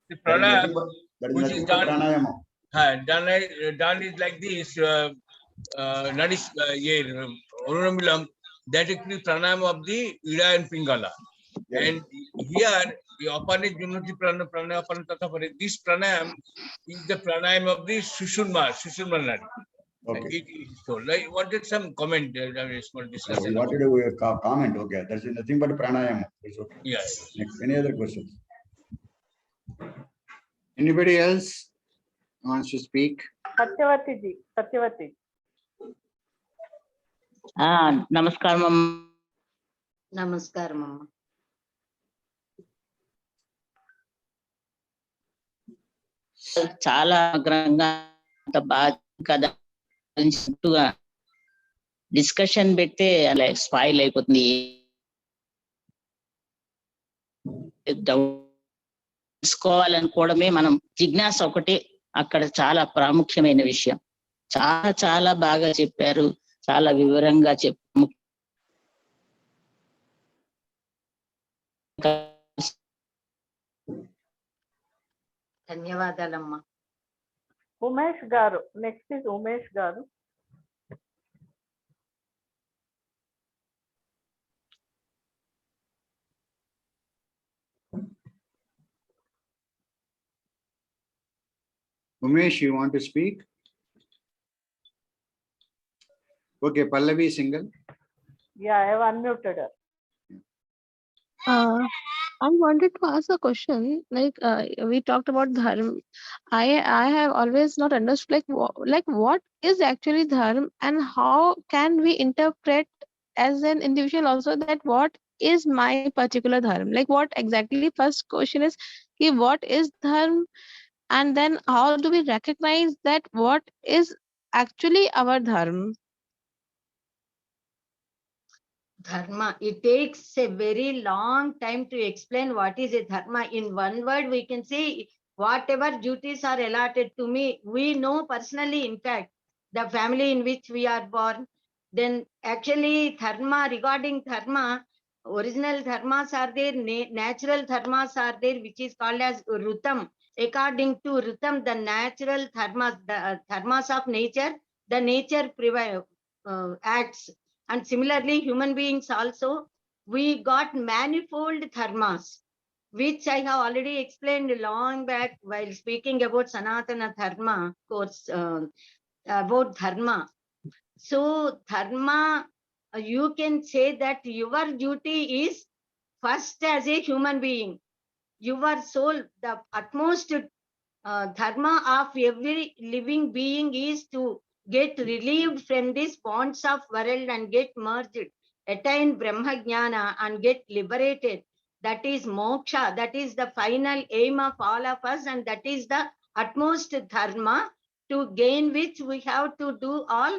the pranayama, which is done, done is like this. That actually pranayama of the Ida and Pingala. And here, the Apane Junati Pranayama Tata Pare, this pranayam is the pranayam of the Sushumna Nadi. Okay. It is told. I wanted some comment, small discussion. You wanted a comment, okay. There's nothing but pranayama. It's okay. Yeah. Next, any other questions? Anybody else wants to speak? Satyavati ji, Satyavati. Namaskaram. Namaskar, Mama. చాలా అగ్రంగా అంత బాగా కదా discussion పెడితే అలా spoil అయిపోతుంది. తెలుసుకోవాలనుకోవడమే మనం జిజ్ఞాస ఒకటే అక్కడ చాలా ప్రాముఖ్యమైన విషయం. చాలా చాలా బాగా చెప్పారు, చాలా వివరంగా చెప్పాము. ధన్యవాదాలమ్మా. Umesh Garu. Next is Umesh Garu. Umesh, you want to speak? Okay, Pallavi single. Yeah, I have unmuted her. I wanted to ask a question. Like we talked about dharma. I have always not understood like what is actually dharma and how can we interpret as an individual also that what is my particular dharma? Like what exactly? First question is ki what is dharma, and then how do we recognize that what is actually our dharma? Dharma. It takes a very long time to explain what is a dharma. In one word, we can say whatever duties are allotted to me, we know personally, in fact, the family in which we are born. Then actually dharma, regarding dharma, original dharmas are there, natural dharmas are there, which is called as rutam. According to rutam, the natural dharmas, the dharmas of nature, the nature acts. And similarly, human beings also, we got manifold dharmas, which I have already explained long back while speaking about Sanaatana Dharma course, about Dharma. So Dharma, you can say that your duty is first as a human being. Your soul, the utmost dharma of every living being is to get relieved from these bonds of world and get merged, attain Brahma Jnana and get liberated. That is moksha. That is the final aim of all of us, and that is the utmost dharma, to gain which we have to do all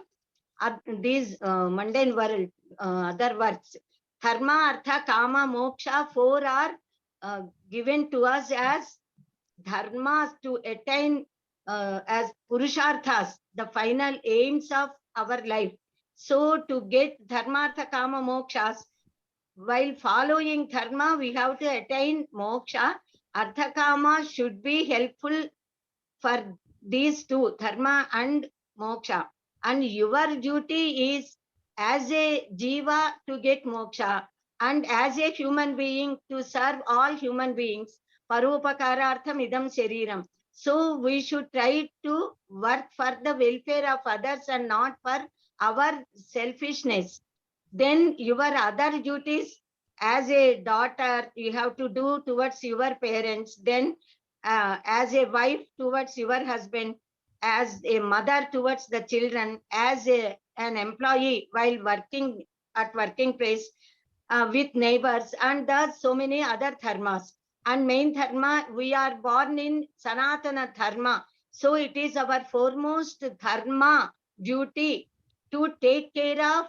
these mundane world, other words. Dharma, artha, kama, moksha, four are given to us as dharmas to attain as purusharthas, the final aims of our life. So to get dharmartha kama mokshas, while following dharma, we have to attain moksha. Artha kama should be helpful for these two, dharma and moksha. And your duty is as a jiva to get moksha, and as a human being to serve all human beings. Paropakarartham idam shariram. So we should try to work for the welfare of others and not for our selfishness. Then your other duties as a daughter you have to do towards your parents, then as a wife towards your husband, as a mother towards the children, as an employee while working at working place, with neighbors, and thus so many other dharmas. And main dharma, we are born in Sanaatana Dharma. So it is our foremost dharma duty to take care of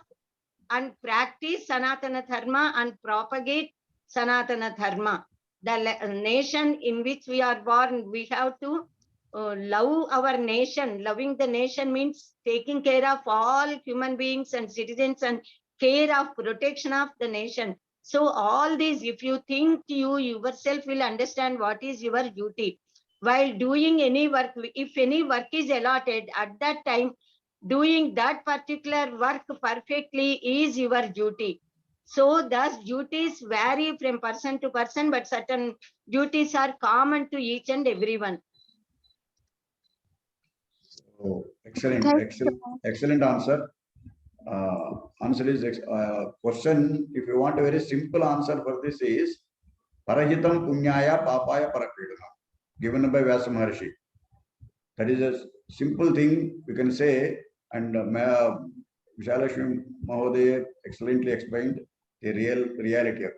and practice Sanaatana Dharma and propagate Sanaatana Dharma. The nation in which we are born, we have to love our nation. Loving the nation means taking care of all human beings and citizens and care of protection of the nation. So all these, if you think, you yourself will understand what is your duty. While doing any work, if any work is allotted at that time, doing that particular work perfectly is your duty. So thus duties vary from person to person, but certain duties are common to each and everyone. Oh, excellent, Thank excellent answer. Answer is question. If you want a very simple answer for this is Parahitam Punyaya Papaya Parapidana, given by Vyasa Maharshi. That is a simple thing we can say, and Visalakshi Mahodaya excellently explained the reality of it.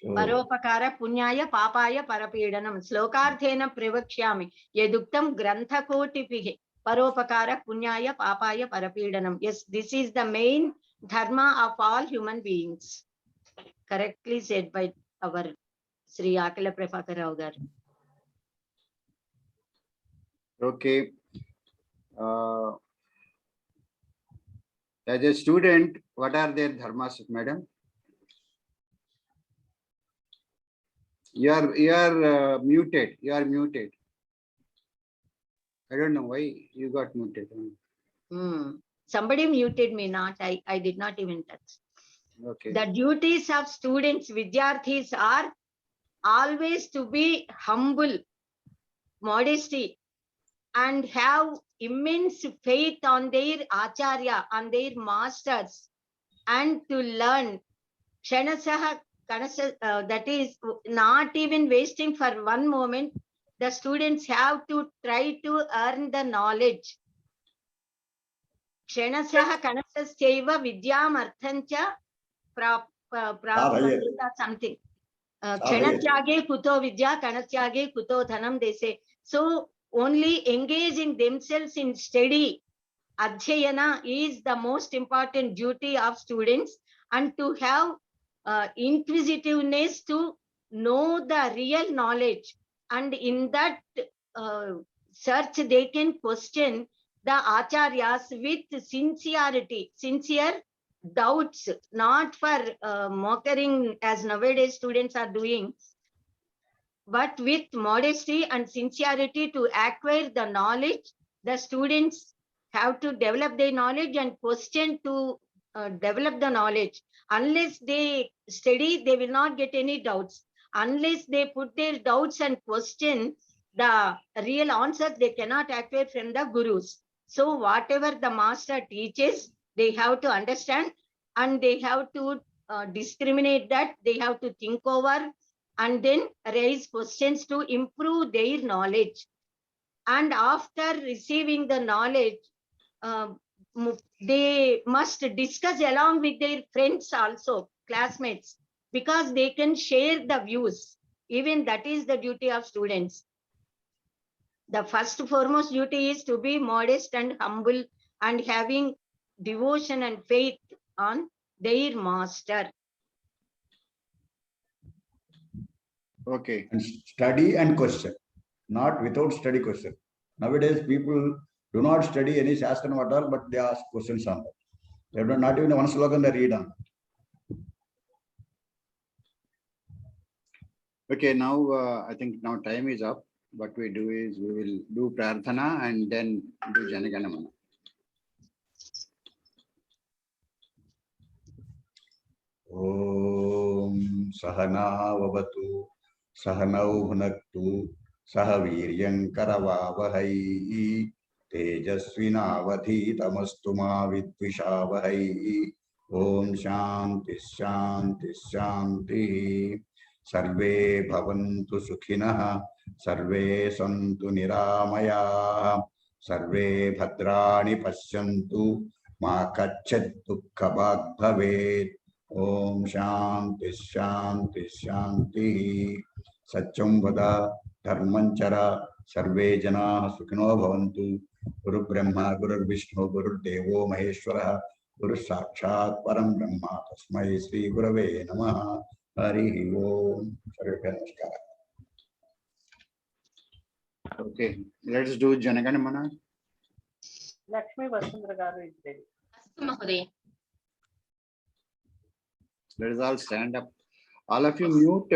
So, Paropakara Punyaya Papaya Parapidanam. Slokarthena Privakshami. Yeduktam Granthakotipihe. Paropakara Punyaya Papaya Parapidanam. Yes, this is the main dharma of all human beings. Correctly said by our Sri Akala Prabhakar Rao garu. Okay. As a student, what are their dharmas, madam? You are muted. You are muted. I don't know why you got muted. Somebody muted me, not I. I did not even touch. Okay. The duties of students, Vidyarthis, are always to be humble, modesty, and have immense faith on their acharya, on their masters, and to learn. Kshanasah Kanasa, that is not even wasting for one moment. The students have to try to earn the knowledge. Kshanasah Kanasasaiva Vidyam Arthancha something. Kshanachage kuto vidya, kanatyage kuto dhanam, they say. So only engaging themselves in study, adhyayana, is the most important duty of students, and to have inquisitiveness to know the real knowledge. And in that search, they can question the acharyas with sincerity, sincere doubts, not for mocking as nowadays students are doing, but with modesty and sincerity to acquire the knowledge. The students have to develop their knowledge and question to develop the knowledge. Unless they study, they will not get any doubts. Unless they put their doubts and question the real answers, they cannot acquire from the gurus. So whatever the master teaches, they have to understand, and they have to discriminate that, they have to think over, and then raise questions to improve their knowledge. And after receiving the knowledge, they must discuss along with their friends also, classmates, because they can share the views. Even that is the duty of students. The first foremost duty is to be modest and humble, and having devotion and faith on their master. Okay. And study and question, not without study question. Nowadays, people do not study any Shastra at all, but they ask questions on that. They do not even one slogan they read on. Okay, now I think now time is up. What we do is we will do Prarthana and then do Janaganamana. Om Sahana Vavatu Sahanau Bhunaktu Sahaviryam Karavavahai Tejasvinavadhi Tamastuma Vidvishavahai. Om Shanti Shanti Shanti. Sarve Bhavantu Sukhinaha, Sarve Santu Niramaya, Sarve Bhadrani Pashyantu, Ma Kacchat Dukkha Bhavet. Om Shanti Shanti Shanti. Satyam Vada Dharmanchara, Sarve Jana Sukhino Bhavantu, Guru Brahma, Guru Vishnu, Guru Devo Maheshwara, Guru Sakshat Param Brahma, Tasmai Sri Gurave Namaha. Hari Om. Okay, let's do Janaganamana. Lakshmi Vasundhara garu is ready. Astu Mahoday. Let us all stand up. All of you mute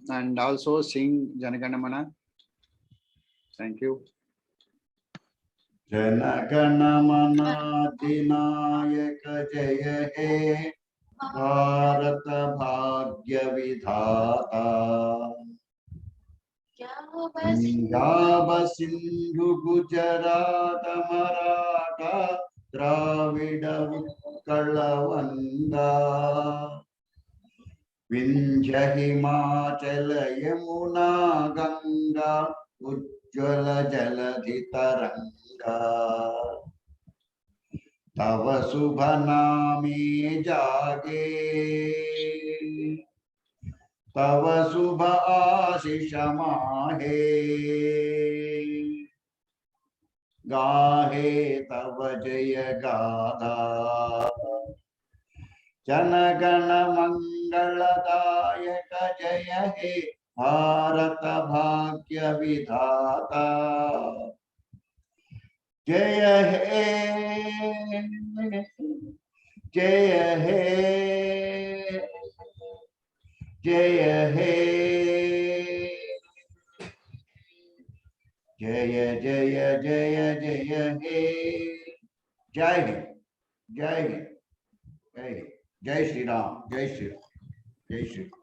and also sing Janaganamana. Thank you. Janaganamana Dinayaka Jaya He Bharata Bhagya Vidhata Punjab Sindhu Gujarat Maratha Dravida Utkala Vanga Vindhya Himachala Yamuna Ganga Ujjwala Jaladhi Taranga Tava Subha Name Jage Tava Subha Asisha Mahe Gahe Tava Jaya Gada Janagana Mangala Dayaka Jaya He Bharata Bhagya Vidhata Jaya He Jaya He Jaya He Jaya Jaya Jaya Jaya He. Jai Hind. Jai Hind. Jai Hind. Jai Shri Ram. Jai Shri Ram. Jai Shri Ram.